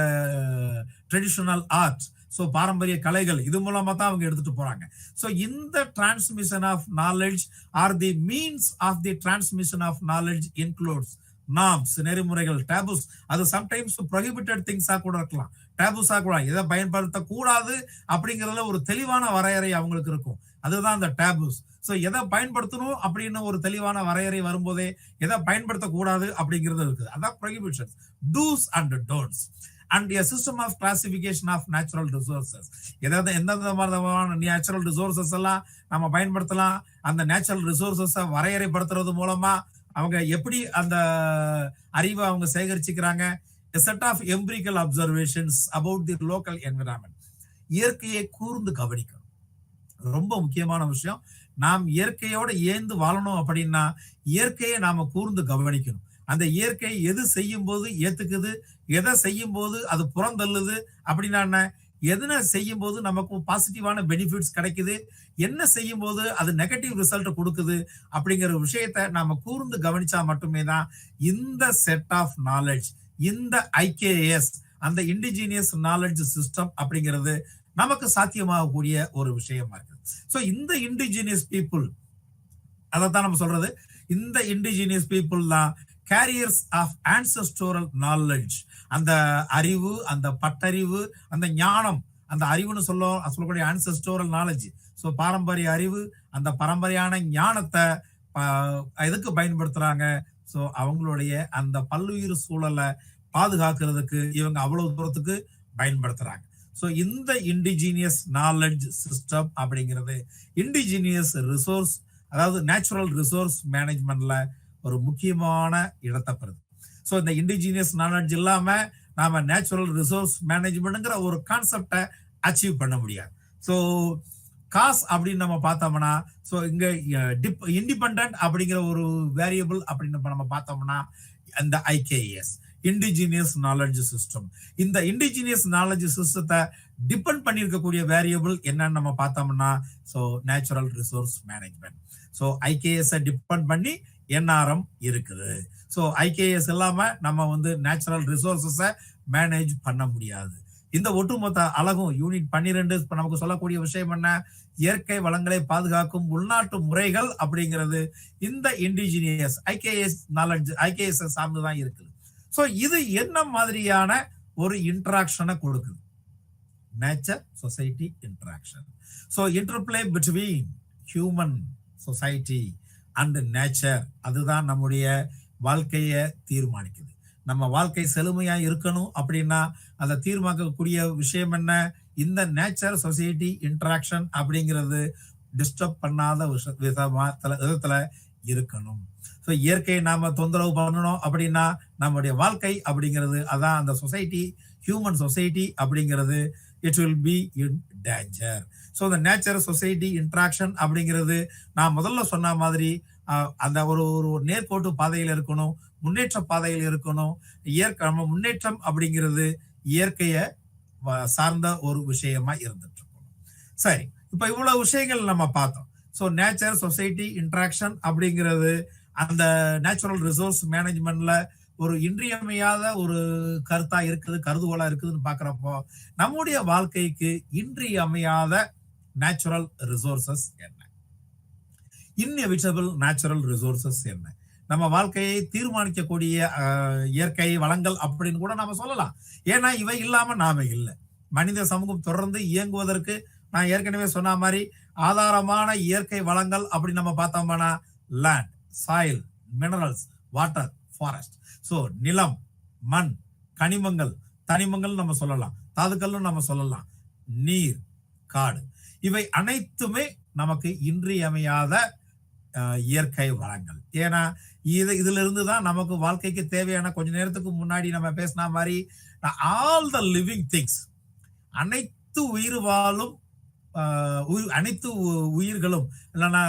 ட்ரெடிஷனல் ஆர்ட், சோ பாரம்பரிய கலைகள், இது மூலமா தான் அவங்க எடுத்துட்டு போறாங்க. சோ இந்த transmission of knowledge are the means of the transmission of knowledge includes norms, நெறிமுறைகள், டேபுஸ். அது சம்டைம்ஸ் ப்ரோஹிபிட்டட் திங்ஸா கூட இருக்கலாம், டேபுஸா கூட. எதை பயன்படுத்தக்கூடாது அப்படிங்கிறதுல ஒரு தெளிவான வரையறை அவங்களுக்கு இருக்கும். அதுதான் அந்த டேபுஸ். சோ எதை பயன்படுத்தணும் அப்படின்னு ஒரு தெளிவான வரையறை வரும்போதே எதை பயன்படுத்தக்கூடாது அப்படிங்கிறது இருக்குது. அதான் prohibitions, dos and don'ts. And a system of classification of natural resources. ஏதாவது எந்தெந்த விதமான நேச்சுரல் ரிசோர்சஸ் எல்லாம் நம்ம பயன்படுத்தலாம், அந்த நேச்சுரல் ரிசோர்சஸ் வரையறைப்படுத்துறது மூலமா அவங்க எப்படி அந்த அறிவை அவங்க சேகரிச்சுக்கிறாங்க. a set of empirical observations about the local environment. இயற்கையை கூர்ந்து கவனிக்கணும், ரொம்ப முக்கியமான விஷயம். நாம் இயற்கையோட ஏந்து வாழணும் அப்படின்னா இயற்கையை நாம கூர்ந்து கவனிக்கணும். அந்த இயற்கை எது செய்யும் போது ஏத்துக்குது, எதை செய்யும் போது அது புறந்தள்ளுது அப்படின்னா, எதுன செய்யும் போது நமக்கு பாசிட்டிவான பெனிஃபிட்ஸ் கிடைக்குது, என்ன செய்யும் போது அது நெகட்டிவ் ரிசல்ட் கொடுக்குது அப்படிங்கிற விஷயத்த நாம கூர்ந்து கவனிச்சா மட்டுமே தான் இந்த செட் ஆஃப் நாலேஜ், இந்த IKS, அந்த இண்டிஜினியஸ் நாலேஜ் சிஸ்டம் அப்படிங்கிறது நமக்கு சாத்தியமாகக்கூடிய ஒரு விஷயமா இருக்கு. சோ இந்த இண்டிஜினியஸ் பீப்புள், அதைத்தான் நம்ம சொல்றது, இந்த இண்டிஜினியஸ் பீப்புள் தான் கேரியர்ஸ் ஆஃப் ஆன்செஸ்டோரல் நாலேஜ். அந்த அறிவு, அந்த பட்டறிவு, அந்த ஞானம், அந்த அறிவுன்னு சொல்லக்கூடிய ஆன்செஸ்டோரல் நாலேஜ். ஸோ பாரம்பரிய அறிவு, அந்த பரம்பரையான ஞானத்தை எதுக்கு பயன்படுத்துறாங்க? ஸோ அவங்களுடைய அந்த பல்லுயிர் சூழலை பாதுகாக்கிறதுக்கு இவங்க அவ்வளவு தூரத்துக்கு பயன்படுத்துறாங்க. ஸோ இந்த இண்டிஜினியஸ் நாலேஜ் சிஸ்டம் அப்படிங்கிறது இண்டிஜினியஸ் ரிசோர்ஸ், அதாவது நேச்சுரல் ரிசோர்ஸ் மேனேஜ்மெண்ட்ல ஒரு முக்கியமான இடத்தை பெறுது. ஸோ இந்த இண்டிஜினியஸ் நாலேஜ் இல்லாம நாம நேச்சுரல் ரிசோர்ஸ் மேனேஜ்மெண்ட்ங்கிற ஒரு கான்செப்டை அச்சீவ் பண்ண முடியாது. ஸோ காஸ் அப்படின்னு நம்ம பார்த்தோம்னா, ஸோ இங்க இண்டிபெண்டன்ட் அப்படிங்கிற ஒரு வேரியபிள் அப்படின்னு நம்ம பார்த்தோம்னா அந்த IKS, இண்டிஜினியஸ் நாலேஜ் சிஸ்டம். இந்த இண்டிஜினியஸ் நாலேஜ் சிஸ்டத்தை டிபெண்ட் பண்ணியிருக்கக்கூடிய வேரியபிள் என்னன்னு நம்ம பார்த்தோம்னா, so natural resource management. So IKS depend பண்ணி NRM இருக்குது. ஸோ IKS இல்லாம நம்ம நேச்சுரல் ரிசோர்சஸை மேனேஜ் பண்ண முடியாது. இந்த ஒட்டுமொத்த அழகும் யூனிட் 12 நமக்கு சொல்லக்கூடிய விஷயம் என்ன? இயற்கை வளங்களை பாதுகாக்கும் உள்நாட்டு முறைகள் அப்படிங்கிறது இந்த இண்டிஜினியஸ் IKS நாலேஜ், IKS சார்ந்துதான் இருக்குது. சோ இது என்ன மாதிரியான ஒரு இன்டராக்ஷனை கொடுக்குது? Nature society interaction. So interplay between human society and nature, அதுதான் நம்முடைய வாழ்க்கையை தீர்மானிக்குது. நம்ம வாழ்க்கை செழுமையா இருக்கணும் அப்படின்னா அதை தீர்மானிக்கக்கூடிய விஷயம் என்ன? இந்த நேச்சர் சொசைட்டி இன்டராக்ஷன் அப்படிங்கிறது டிஸ்டர்ப் பண்ணாத விதத்துல இருக்கணும். ஸோ இயற்கையை நாம தொந்தரவு பண்ணணும் அப்படின்னா நம்முடைய வாழ்க்கை அப்படிங்கிறது, அதான் அந்த சொசைட்டி, ஹியூமன் சொசைட்டி அப்படிங்கிறது, it will be in danger. So இந்த நேச்சர் சொசைட்டி இன்டராக்ஷன் அப்படிங்கிறது நான் முதல்ல சொன்ன மாதிரி அந்த ஒரு நேர்கோட்டு பாதையில் இருக்கணும், முன்னேற்ற பாதையில் இருக்கணும். நம்ம முன்னேற்றம் அப்படிங்கிறது இயற்கையை சார்ந்த ஒரு விஷயமா இருந்துட்டு இருக்கணும். சரி, இப்ப இவ்வளவு விஷயங்கள் நம்ம பார்த்தோம். ஸோ நேச்சர் சொசைட்டி இன்டராக்ஷன் அப்படிங்கிறது அந்த நேச்சுரல் ரிசோர்ஸ் மேனேஜ்மெண்ட்ல ஒரு இன்றியமையாத ஒரு கருத்தா இருக்குது, கருதுகோளா இருக்குதுன்னு பாக்குறப்போ நம்முடைய வாழ்க்கைக்கு இன்றியமையாத நேச்சுரல் ரிசோர்சஸ் என்ன? இன்எவிட்டபிள் நேச்சுரல் ரிசோர்சஸ் என்ன? நம்ம வாழ்க்கையை தீர்மானிக்கக்கூடிய இயற்கை வளங்கள் அப்படின்னு கூட நாம சொல்லலாம். ஏன்னா இவை இல்லாம நாம இல்லை. மனித சமூகம் தொடர்ந்து இயங்குவதற்கு நான் ஏற்கனவே சொன்ன மாதிரி ஆதாரமான இயற்கை வளங்கள் அப்படி நம்ம பார்த்தோம்னா land, soil, minerals, water, forest. So நிலம், மண், கனிமங்கள், தனிமங்கள் நம்ம சொல்லலாம், தாதுக்கள்னு நம்ம சொல்லலாம், நீர், காடு, இவை அனைத்துமே நமக்கு இன்றியமையாத இயற்கை வளங்கள். ஏன்னா இதுல இருந்து தான் நமக்கு வாழ்க்கைக்கு தேவையான, கொஞ்ச நேரத்துக்கு முன்னாடி நம்ம பேசின மாதிரி ஆல் த லிவிங் திங்ஸ், அனைத்து உயிர் வாழும் அனைத்து உயிர்களும் இல்லைன்னா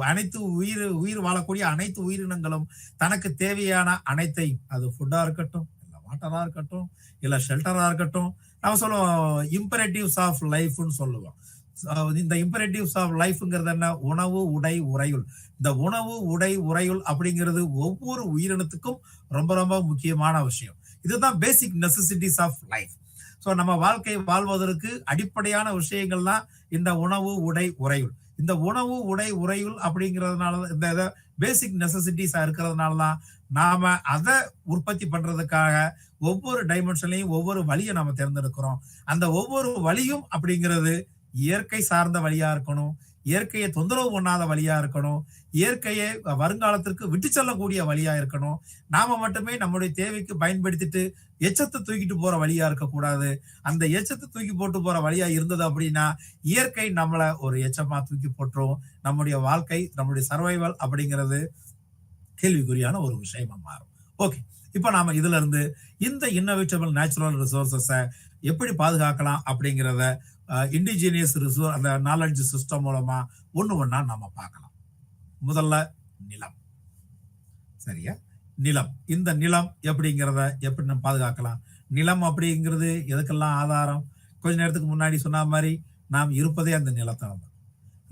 அனைத்து உயிர் வாழக்கூடிய அனைத்து உயிரினங்களும் தனக்கு தேவையான அனைத்தையும், அது ஃபுட்டா இருக்கட்டும், இல்ல வாட்டரா இருக்கட்டும், இல்ல ஷெல்டரா இருக்கட்டும், நம்ம சொல்லுவோம் இம்பரேட்டிவ்ஸ் ஆஃப் லைஃப்னு சொல்லுவோம். இந்த இம்பரேட்டிவ்ஸ் ஆஃப் லைஃப்ங்கிறது என்ன? உணவு, உடை, உறையுள். இந்த உணவு, உடை, உறையுள் அப்படிங்கிறது ஒவ்வொரு உயிரினத்துக்கும் ரொம்ப ரொம்ப முக்கியமான விஷயம். இதுதான் பேசிக் நெசசிட்டிஸ் ஆஃப் லைஃப். ஸோ நம்ம வாழ்க்கை வாழ்வதற்கு அடிப்படையான விஷயங்கள் தான் இந்த உணவு, உடை, உறையுள். இந்த உணவு, உடை, உறையுள் அப்படிங்கிறதுனால இந்த பேசிக் நெசசிட்டிஸா இருக்கிறதுனால தான் நாம அத உற்பத்தி பண்றதுக்காக ஒவ்வொரு டைமென்ஷன்லயும் ஒவ்வொரு வழியை நாம தேர்ந்தெடுக்கிறோம். அந்த ஒவ்வொரு வழியும் அப்படிங்கிறது இயற்கை சார்ந்த வழியா இருக்கணும். இயற்கையை தொந்தரவு பண்ணாத வழியா இருக்கணும். இயற்கையை வருங்காலத்திற்கு விட்டு செல்லக்கூடிய வழியா இருக்கணும். நாம மட்டுமே நம்முடைய தேவைக்கு பயன்படுத்திட்டு எச்சத்தை தூக்கிட்டு போற வழியா இருக்கக்கூடாது. அந்த எச்சத்தை தூக்கி போட்டு போற வழியா இருந்தது அப்படின்னா இயற்கை நம்மள ஒரு எச்சமா தூக்கி போட்டுரும். நம்முடைய வாழ்க்கை, நம்முடைய சர்வைவல் அப்படிங்கிறது கேள்விக்குறியான ஒரு விஷயமா மாறும். ஓகே. இப்ப நாம இதுல இருந்து இந்த இன்னோவேட்டபிள் நேச்சுரல் ரிசோர்சஸ எப்படி பாதுகாக்கலாம் அப்படிங்கிறத இண்டிஜினியஸ் ரிசோர்ஸ் அந்த நாலெட்ஜ் சிஸ்டம் மூலமா ஒண்ணா நாம பார்க்கலாம். முதல்ல நிலம். சரியா? நிலம். இந்த நிலம் எப்படிங்கிறத எப்படி நம்ம பாதுகாக்கலாம்? நிலம் அப்படிங்கிறது எதுக்கெல்லாம் ஆதாரம்? கொஞ்ச நேரத்துக்கு முன்னாடி சொன்ன மாதிரி நாம் இருப்பதே அந்த நிலத்தால தான்.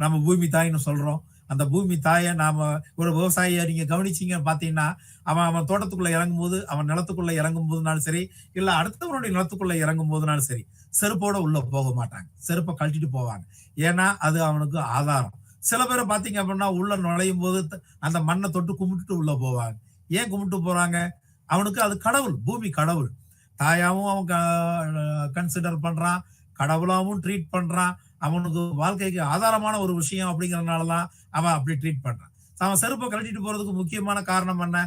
நம்ம பூமி தாய்ன்னு சொல்றோம். அந்த பூமி தாயை நாம ஒரு விவசாயியை நீங்க கவனிச்சீங்க பாத்தீங்கன்னா அவன் தோட்டத்துக்குள்ள இறங்கும் போது, அவன் நிலத்துக்குள்ள இறங்கும் போதுனாலும் சரி, இல்ல அடுத்தவனுடைய நிலத்துக்குள்ள இறங்கும் போதுனாலும் சரி, செருப்போட உள்ள போக மாட்டாங்க. செருப்பை கழட்டிட்டு போவாங்க. ஏன்னா அது அவனுக்கு ஆதாரம். சில பேரை பாத்தீங்க அப்படின்னா உள்ள நுழையும் போது அந்த மண்ணை தொட்டு கும்பிட்டுட்டு உள்ள போவாங்க. ஏன் கும்பிட்டு போறாங்க? அவனுக்கு அது கடவுள், பூமி கடவுள். தாயாவும் அவன் கன்சிடர் பண்றான், கடவுளாவும் ட்ரீட் பண்றான். அவனுக்கு வாழ்க்கைக்கு ஆதாரமான ஒரு விஷயம் அப்படிங்கறதுனாலதான் அவன் அப்படி ட்ரீட் பண்றான். அவன் செருப்பை கழட்டிட்டு போறதுக்கு முக்கியமான காரணம் என்ன?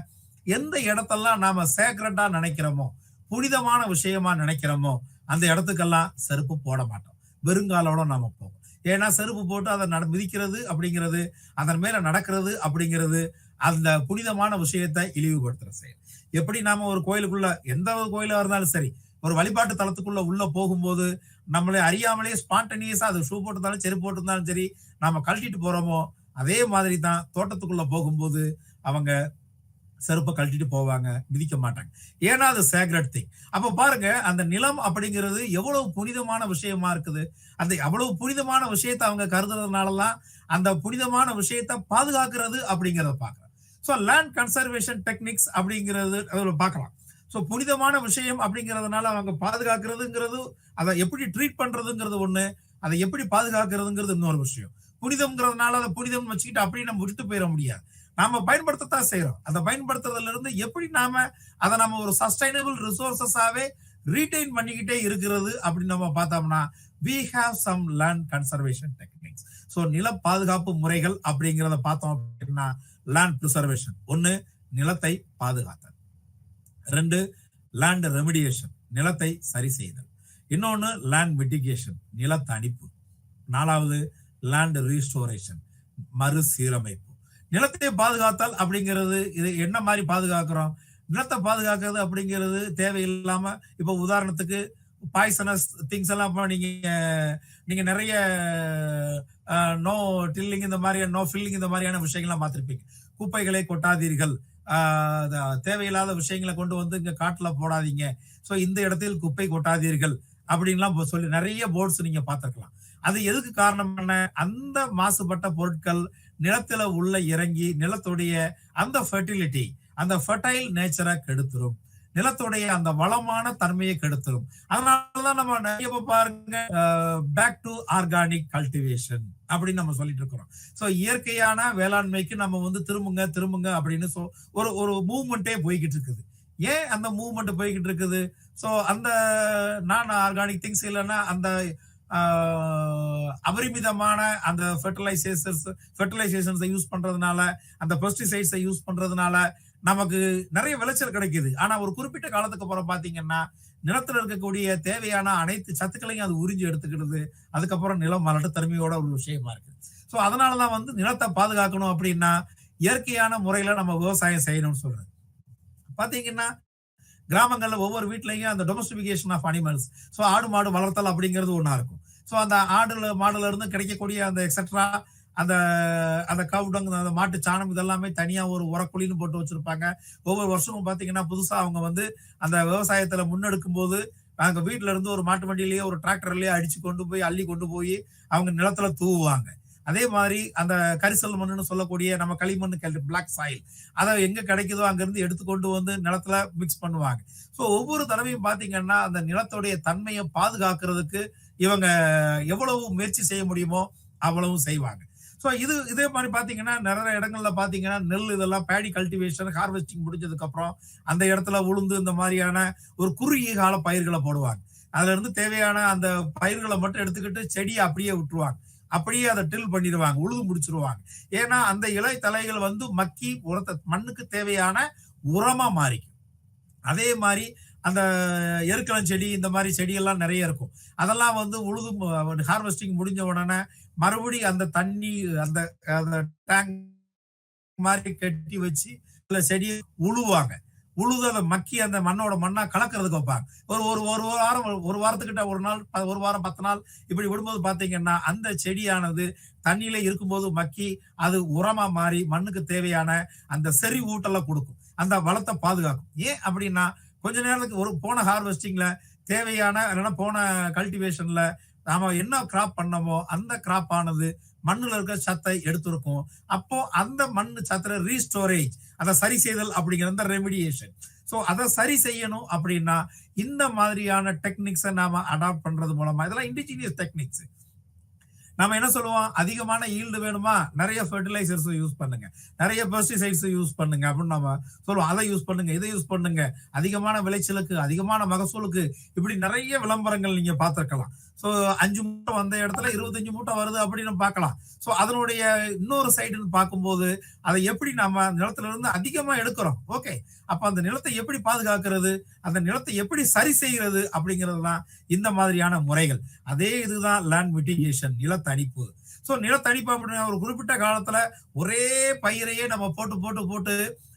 எந்த இடத்தெல்லாம் நாம சேக்ரட்டா நினைக்கிறோமோ, புனிதமான விஷயமா நினைக்கிறோமோ, அந்த இடத்துக்கெல்லாம் செருப்பு போட மாட்டோம். வெறுங்காலோட நாம போவோம். ஏன்னா செருப்பு போட்டு அதை மிதிக்கிறது அப்படிங்கிறது, அதன் மேல நடக்கிறது அப்படிங்கிறது அந்த புனிதமான விஷயத்தை இழிவுபடுத்துற செயல். எப்படி நாம ஒரு கோயிலுக்குள்ள, எந்த ஒரு கோயிலா இருந்தாலும் சரி, ஒரு வழிபாட்டு தளத்துக்குள்ள உள்ள போகும்போது நம்மளை அறியாமலே ஸ்பான்டனியஸா அது ஷூ போட்டிருந்தாலும் செருப்பு போட்டிருந்தாலும் சரி நாம கழட்டிட்டு போறோமோ, அதே மாதிரி தான் தோட்டத்துக்குள்ள போகும்போது அவங்க செருப்பை கழட்டிட்டு போவாங்க, மிதிக்க மாட்டாங்க. ஏன்னா அது சேக்ரெட் திங். அப்ப பாருங்க, அந்த நிலம் அப்படிங்கிறது எவ்வளவு புனிதமான விஷயமா இருக்குது. அந்த அவ்வளவு புனிதமான விஷயத்தை அவங்க கருதுறதுனாலதான் அந்த புனிதமான விஷயத்தை பாதுகாக்கிறது அப்படிங்கிறத பாக்குறோம். சோ லேண்ட் கன்சர்வேஷன் டெக்னிக்ஸ் அப்படிங்கிறது அதுல பார்க்கலாம். சோ புனிதமான விஷயம் அப்படிங்கிறதுனால அவங்க பாதுகாக்கிறதுங்கிறது, அதை எப்படி ட்ரீட் பண்றதுங்கிறது ஒண்ணு, அதை எப்படி பாதுகாக்கிறதுங்கிறது இன்னொரு விஷயம். புனிதம்ங்கிறதுனால அதை புனிதம் வச்சுக்கிட்டு அப்படி நம்ம விட்டு போயிட முடியாது. நாம பயன்படுத்தத்தான் செய்யறோம். அதை பயன்படுத்துறதுல இருந்து எப்படி நாம அதை நம்ம ஒரு சஸ்டைனபிள் ரிசோர்சஸாவே ரீடைன் பண்ணிக்கிட்டே இருக்கிறது அப்படின்னு நம்ம பார்த்தோம்னா we have some land conservation techniques. So நில பாதுகாப்பு முறைகள் அப்படிங்கிறத பார்த்தோம் அப்படின்னா லேண்ட் ப்ரிசர்வேஷன். ஒன்னு, நிலத்தை பாதுகாத்தல். 2, லேண்ட் ரெமிடியேஷன், நிலத்தை சரி செய்தல். இன்னொன்னு லேண்ட் மிட்டிகேஷன், நில தணிப்பு. 4வது லேண்ட் ரீஸ்டோரேஷன், மறுசீரமைப்பு. நிலத்தை பாதுகாத்தல் அப்படிங்கிறது இது என்ன மாதிரி பாதுகாக்கிறோம்? நிலத்தை பாதுகாக்கிறது அப்படிங்கிறது தேவையில்லாம, இப்ப உதாரணத்துக்கு பாய்சனஸ் திங்ஸ் எல்லாம் நீங்க நிறைய நோ டில்லிங் இந்த மாதிரியான நோ ஃபில்லிங் இந்த மாதிரியான விஷயங்கள்லாம் பார்த்திருப்பீங்க. குப்பைகளை கொட்டாதீர்கள், தேவையில்லாத விஷயங்களை கொண்டு வந்து இங்க காட்டுல போடாதீங்க, சோ இந்த இடத்தில் குப்பை கொட்டாதீர்கள் அப்படின்லாம் சொல்லி நிறைய போர்ட்ஸ் நீங்க பார்த்திருக்கலாம். அது எதுக்கு காரணம் என்ன? அந்த மாசுபட்ட பொருட்கள் நிலத்துல உள்ள இறங்கி நிலத்துடைய அந்த ஃபெர்டிலிட்டி, அந்த ஃபெர்டைல் நேச்சரை கெடுத்துரும். நிலத்துடைய அந்த வளமான தன்மையை கெடுத்துரும். அதனாலதான் நம்ம நிறைய பாருங்க பேக் டு ஆர்கானிக் கல்டிவேஷன் அப்படின்னு நம்ம சொல்லிட்டு இருக்கிறோம். சோ இயற்கையான வேளாண்மைக்கு நம்ம வந்து திரும்புங்க அப்படின்னு ஒரு மூவ்மெண்டே போய்கிட்டு இருக்குது. ஏன் அந்த மூவ்மெண்ட் போய்கிட்டு இருக்குது? சோ அந்த நான் ஆர்கானிக் திங்ஸ் இல்லைன்னா அந்த அபரிமிதமான அந்த ஃபெர்டிலைசேஷன்ஸ் யூஸ் பண்றதுனால, அந்த பெஸ்டிசைட்ஸை யூஸ் பண்றதுனால நமக்கு நிறைய விளைச்சல் கிடைக்குது. ஆனா ஒரு குறிப்பிட்ட காலத்துக்கு அப்புறம் பாத்தீங்கன்னா நிலத்துல இருக்கக்கூடிய தேவையான அனைத்து சத்துக்களையும் அது உறிஞ்சி எடுத்துக்கிடுது. அதுக்கப்புறம் நிலம் மலட்டுத்தன்மையோட ஒரு விஷயமா இருக்கு. சோ அதனாலதான் வந்து நிலத்தை பாதுகாக்கணும் அப்படின்னா இயற்கையான முறையில நம்ம விவசாயம் செய்யணும்னு சொல்றது. பாத்தீங்கன்னா கிராமங்கள்ல ஒவ்வொரு வீட்லயும் அந்த டொமஸ்டிபிகேஷன் ஆஃப் அனிமல்ஸ், சோ ஆடு மாடு வளர்த்தல் அப்படிங்கிறது ஒண்ணா இருக்கும். சோ அந்த மாடுல இருந்து கிடைக்கக்கூடிய அந்த எக்ஸெட்ரா அந்த அந்த கவுடங், அந்த மாட்டு சாணம் இதெல்லாமே தனியா ஒரு உரக்குழின்னு போட்டு வச்சிருப்பாங்க. ஒவ்வொரு வருஷமும் பாத்தீங்கன்னா புதுசா அவங்க வந்து அந்த விவசாயத்துல முன்னெடுக்கும் போது அவங்க வீட்டுல இருந்து ஒரு மாட்டு வண்டியிலேயே ஒரு டிராக்டர்லயே அடிச்சு கொண்டு போய் அள்ளி கொண்டு போய் அவங்க நிலத்துல தூவுவாங்க. அதே மாதிரி அந்த கரிசல் மண்ணுன்னு சொல்லக்கூடிய நம்ம களிமண் பிளாக் சாயில், அதை எங்க கிடைக்குதோ அங்க இருந்து எடுத்து கொண்டு வந்து நிலத்துல மிக்ஸ் பண்ணுவாங்க. சோ ஒவ்வொரு தடவையும் பாத்தீங்கன்னா அந்த நிலத்துடைய தன்மையை பாதுகாக்கிறதுக்கு இவங்க எவ்வளவு முயற்சி செய்ய முடியுமோ அவ்வளவு செய்வாங்க. சோ இதே மாதிரி பாத்தீங்கன்னா நிறைய இடங்கள்ல பாத்தீங்கன்னா நெல் இதெல்லாம் பேடி கல்டிவேஷன் ஹார்வெஸ்டிங் முடிஞ்சதுக்கு அப்புறம் அந்த இடத்துல உளுந்து இந்த மாதிரியான ஒரு குறுகிய கால பயிர்களை போடுவாங்க. அதுல இருந்து தேவையான அந்த பயிர்களை மட்டும் எடுத்துக்கிட்டு செடியை அப்படியே விட்டுருவாங்க. அப்படியே அதை டில் பண்ணிடுவாங்க, உழுது முடிச்சிருவாங்க. ஏன்னா அந்த இலை தலைகள் வந்து மக்கி உரத்தை மண்ணுக்கு தேவையான உரமா மாறிக்கும். அதே மாதிரி அந்த எருக்களம் செடி இந்த மாதிரி செடியெல்லாம் நிறைய இருக்கும். அதெல்லாம் வந்து உழுது ஹார்வெஸ்டிங் முடிஞ்ச உடனே மறுபடியும் அந்த தண்ணி அந்த அந்த டேங்க் மாதிரி கட்டி வச்சு இல்ல செடியை உழுவாங்க. உழுது அதை மக்கி அந்த மண்ணோட மண்ணா கலக்கிறதுக்கு வைப்பாங்க. ஒரு ஒரு ஒரு வாரம் ஒரு வாரத்துக்கிட்ட ஒரு நாள் ஒரு வாரம் 10 நாள் இப்படி விடும்போது பாத்தீங்கன்னா அந்த செடியானது தண்ணியில இருக்கும்போது மக்கி அது உரமா மாறி மண்ணுக்கு தேவையான அந்த செறி ஊட்டலை கொடுக்கும். அந்த வளத்தை பாதுகாக்கும். ஏன் அப்படின்னா கொஞ்ச நேரத்துக்கு ஒரு போன ஹார்வெஸ்டிங்ல தேவையான இல்லைன்னா போன கல்டிவேஷன்ல நாம என்ன கிராப் பண்ணமோ அந்த கிராப் ஆனது மண்ணுல இருக்க சத்தை எடுத்திருக்கும். அப்போ அந்த மண்ணு சத்துல ரீஸ்டோரேஜ் அதை சரி செய்தல் அப்படிங்கிற அந்த ரெமிடியேஷன். சோ அதை சரி செய்யணும் அப்படின்னா இந்த மாதிரியான டெக்னிக்ஸை நாம அடாப்ட் பண்றது மூலமா இதெல்லாம் இண்டிஜினியஸ் டெக்னிக்ஸ். நம்ம என்ன சொல்லுவோம், அதிகமான ஈல்டு வேணுமா நிறைய ஃபெர்டிலைசர்ஸ் யூஸ் பண்ணுங்க, நிறைய பெஸ்டிசைட்ஸ் யூஸ் பண்ணுங்க அப்படின்னு நம்ம சொல்லுவோம். அதை யூஸ் பண்ணுங்க, இதை யூஸ் பண்ணுங்க, அதிகமான விளைச்சலுக்கு அதிகமான மகசூலுக்கு இப்படி நிறைய விளம்பரங்கள் நீங்க பார்த்திருக்கலாம். சோ 5 மூட்டை வந்த இடத்துல 25 மூட்டை வருது அப்படின்னு பார்க்கலாம். சோ அதனுடைய இன்னொரு சைடுன்னு பார்க்கும்போது அதை எப்படி நம்ம நிலத்துல இருந்து அதிகமா எடுக்கிறோம். ஓகே, அப்ப அந்த நிலத்தை எப்படி பாதுகாக்கிறது, அந்த நிலத்தை எப்படி சரி செய்கிறது அப்படிங்கிறது தான் இந்த மாதிரியான முறைகள். அதே இதுதான் லேண்ட் மிட்டிகேஷன், நிலத்தணிப்பு. சோ நிலத்தணிப்பு அப்படின்னா ஒரு குறிப்பிட்ட காலத்துல ஒரே பயிரையே நம்ம போட்டு போட்டு போட்டு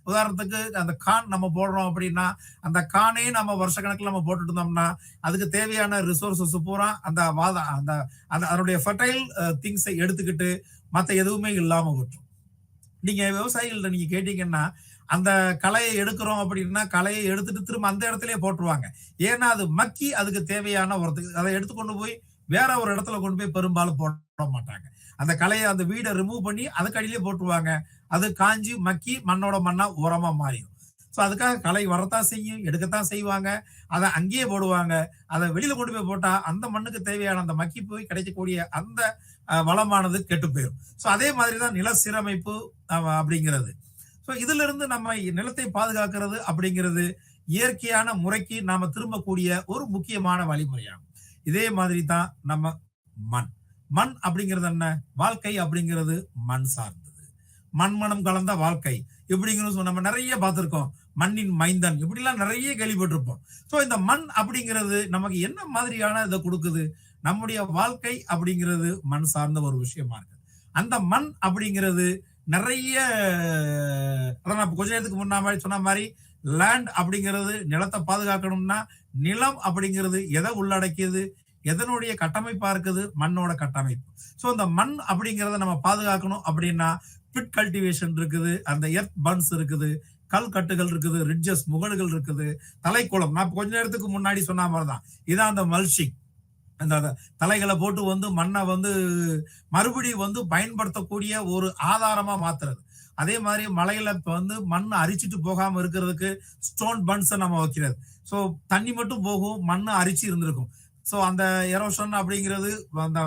உதாரணத்துக்கு அந்த கான் நம்ம போடுறோம் அப்படின்னா அந்த கானே நம்ம வருஷ கணக்கில் நம்ம போட்டுட்டு இருந்தோம்னா அதுக்கு தேவையான ரிசோர்சஸ் பூரா அந்த அந்த அந்த அதனுடைய ஃபர்டைல் திங்ஸை எடுத்துக்கிட்டு மற்ற எதுவுமே இல்லாம விட்டுரும். நீங்க விவசாயிகள்ட்ட நீங்க கேட்டீங்கன்னா அந்த களையை எடுக்கிறோம் அப்படின்னா களையை எடுத்துட்டு திரும்ப அந்த இடத்துலயே போட்டுருவாங்க. ஏன்னா அது மக்கி அதுக்கு தேவையான ஒருத்துக்கு அதை எடுத்துக்கொண்டு போய் வேற ஒரு இடத்துல கொண்டு போய் பெரும்பாலும் போட மாட்டாங்க. அந்த களையை அந்த வீடை ரிமூவ் பண்ணி அதுக்கு அடியிலே போட்டுருவாங்க. அது காஞ்சி மக்கி மண்ணோட மண்ணா உரமா மாறிடும். சோ அதுக்காக களை வரத்தான் செய்யும், எடுக்கத்தான் செய்வாங்க. அதை அங்கேயே போடுவாங்க. அதை வெளியில கொண்டு போய் போட்டா அந்த மண்ணுக்கு தேவையான அந்த மக்கி போய் கிடைக்கக்கூடிய அந்த வளமானது கெட்டு போயிடும். சோ அதே மாதிரிதான் நில சீரமைப்பு அப்படிங்கிறது. சோ இதுல இருந்து நம்ம நிலத்தை பாதுகாக்கிறது அப்படிங்கிறது இயற்கையான முறைக்கு நாம திரும்பக்கூடிய ஒரு முக்கியமான வழிமுறையாகும். இதே மாதிரி தான் நம்ம மண். மண் அப்படிங்கிறது என்ன, வாழ்க்கை அப்படிங்கிறது மண் சார்ந்தது. மண்மனம் கலந்த வாழ்க்கை இப்படிங்கிறது நம்ம நிறைய பார்த்திருக்கோம். மண்ணின் மைந்தன் இப்படிலாம் நிறைய கேள்விப்பட்டிருப்போம். சோ இந்த மண் அப்படிங்கிறது நமக்கு என்ன மாதிரியான இதை கொடுக்குது, நம்முடைய வாழ்க்கை அப்படிங்கிறது மண் சார்ந்த ஒரு விஷயமா இருக்கு. அந்த மண் அப்படிங்கிறது நிறைய கொஞ்ச நேரத்துக்கு முன்னாடி சொன்ன மாதிரி லேண்ட் அப்படிங்கிறது நிலத்தை பாதுகாக்கணும்னா நிலம் அப்படிங்கிறது எதை உள்ளடக்கியது, எதனுடைய கட்டமைப்பா இருக்குது, மண்ணோட கட்டமைப்பு. சோ இந்த மண் அப்படிங்கிறத நம்ம பாதுகாக்கணும் அப்படின்னா பிட் கல்டிவேஷன் இருக்குது, அந்த எர்த் பன்ஸ் இருக்குது, கல் கட்டுகள் இருக்குது, ரிட்ஜஸ் முகடுகள் இருக்குது, தலைக்குளம். நான் கொஞ்ச நேரத்துக்கு முன்னாடி சொன்ன மாதிரிதான் இதான் அந்த மல்ஷிங். அந்த தலைகளை போட்டு வந்து மண்ணை வந்து மறுபடியும் வந்து பயன்படுத்தக்கூடிய ஒரு ஆதாரமா மாத்துறது. அதே மாதிரி மலையில வந்து மண் அரிச்சிட்டு போகாம இருக்கிறதுக்கு ஸ்டோன் பன்ஸ் நம்ம வைக்கிறது. சோ தண்ணி மட்டும் போகும், மண்ணு அரிச்சு இருந்திருக்கும். சோ அந்த எரோஷன் அப்படிங்கிறது, அந்த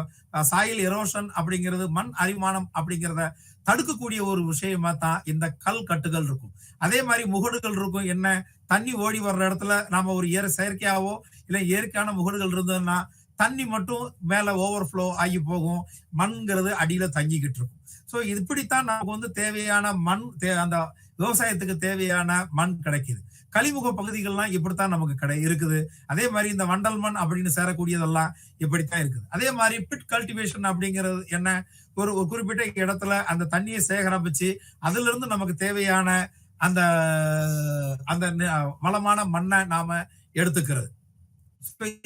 சாயில் எரோஷன் அப்படிங்கிறது, மண் அரிமானம் அப்படிங்கிறத தடுக்கக்கூடிய ஒரு விஷயமா தான் இந்த கல் கட்டுகள் இருக்கும். அதே மாதிரி முகடுகள் இருக்கும். என்ன, தண்ணி ஓடி வர்ற இடத்துல நாம ஒரு செயற்கையாவோ இல்ல இயற்கையான முகடுகள் இருந்ததுன்னா தண்ணி மட்டும் மேல ஓவர் ஃப்ளோ ஆகி போகும், மண்ங்கிறது அடியில தங்கிக்கிட்டு இருக்கும். சோ இப்படித்தான் நமக்கு வந்து தேவையான மண் அந்த விவசாயத்துக்கு தேவையான மண் கிடைக்குது. கழிமுக பகுதிகள்லாம் இப்படித்தான் நமக்கு இருக்குது. அதே மாதிரி இந்த வண்டல் மண் அப்படின்னு சேரக்கூடியதெல்லாம் இப்படித்தான் இருக்குது. அதே மாதிரி பிட் கல்டிவேஷன் அப்படிங்கிறது என்ன, ஒரு குறிப்பிட்ட இடத்துல அந்த தண்ணியை சேகரிச்சு அதுல இருந்து நமக்கு தேவையான அந்த அந்த வளமான மண்ணை நாம எடுத்துக்கிறது.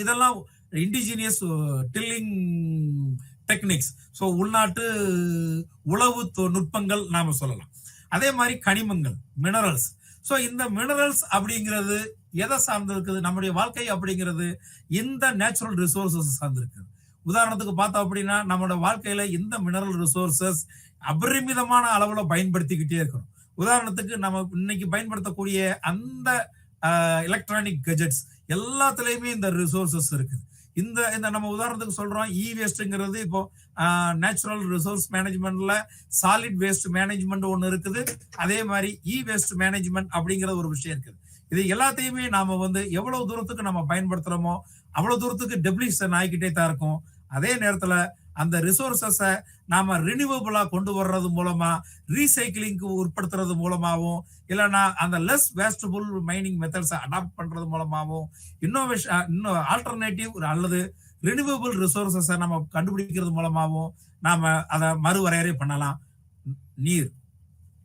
இதெல்லாம் இண்டிஜினியஸ் டில்லிங் டெக்னிக்ஸ். சோ உள்நாட்டு உழவு நுட்பங்கள் நாம சொல்லலாம். அதே மாதிரி கனிமங்கள், மினரல்ஸ். சோ இந்த மினரல்ஸ் அப்படிங்கிறது எதை சார்ந்து இருக்குது, நம்முடைய வாழ்க்கை அப்படிங்கிறது இந்த நேச்சுரல் ரிசோர்சஸ் சார்ந்து இருக்குது. உதாரணத்துக்கு பார்த்தோம் அப்படின்னா நம்மளோட வாழ்க்கையில இந்த மினரல் ரிசோர்சஸ் அபரிமிதமான அளவுல பயன்படுத்திக்கிட்டே இருக்கணும். உதாரணத்துக்கு நம்ம இன்னைக்கு பயன்படுத்தக்கூடிய அந்த எலக்ட்ரானிக் கெஜெட்ஸ் எல்லாத்துலயுமே இந்த ரிசோர்சஸ் இருக்குது. இந்த இந்த நம்ம உதாரணத்துக்கு சொல்றோம் இ வேஸ்ட்ங்கிறது இப்போ நேச்சுரல் ரிசோர்ஸ் மேனேஜ்மெண்ட்ல சாலிட் வேஸ்ட் மேனேஜ்மெண்ட் ஒன்னு இருக்குது. அதே மாதிரி இ வேஸ்ட் மேனேஜ்மெண்ட் அப்படிங்கிற ஒரு விஷயம் இருக்குது. இது எல்லாத்தையுமே நாம வந்து எவ்வளவு தூரத்துக்கு நம்ம பயன்படுத்துறோமோ அவ்வளவு தூரத்துக்கு டெப்ளிஷன் ஆகிக்கிட்டே தான் இருக்கும். அதே நேரத்துல அந்த ரிசோர்சஸ நாம ரினியூவபிளா கொண்டு வர்றது மூலமா ரீசைக்கிளிங்க்கு உட்படுத்துறது மூலமாவும் இல்லைன்னா அந்த லெஸ் வேஸ்டபுள் மைனிங் மெத்தட்ஸ் அடாப்ட் பண்றது மூலமாவும் இன்னும் ஆல்டர்னேட்டிவ் அல்லது ரினியூவபிள் ரிசோர்சஸ நம்ம கண்டுபிடிக்கிறது மூலமாவும் நாம அதை மறுவரையறை பண்ணலாம். நீர்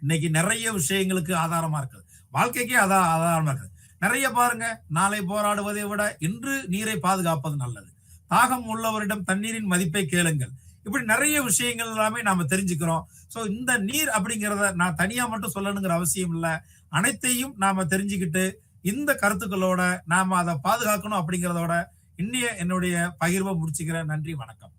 இன்னைக்கு நிறைய விஷயங்களுக்கு ஆதாரமா இருக்குது. வாழ்க்கைக்கே ஆதாரமா இருக்குது. நிறைய பாருங்க, நாளை போராடுவதை விட இன்று நீரை பாதுகாப்பது நல்லது. தாகம் உள்ளவரிடம் தண்ணீரின் மதிப்பை கேளுங்கள். இப்படி நிறைய விஷயங்கள் எல்லாமே நாம தெரிஞ்சுக்கிறோம். சோ இந்த நீர் அப்படிங்கிறத நான் தனியா மட்டும் சொல்லணுங்கிற அவசியம் இல்ல. அனைத்தையும் நாம தெரிஞ்சுக்கிட்டு இந்த கருத்துக்களோட நாம அதை பாதுகாக்கணும் அப்படிங்கிறதோட இன்னைய என்னுடைய பகிர்வை முடிச்சுக்கிறேன். நன்றி, வணக்கம்.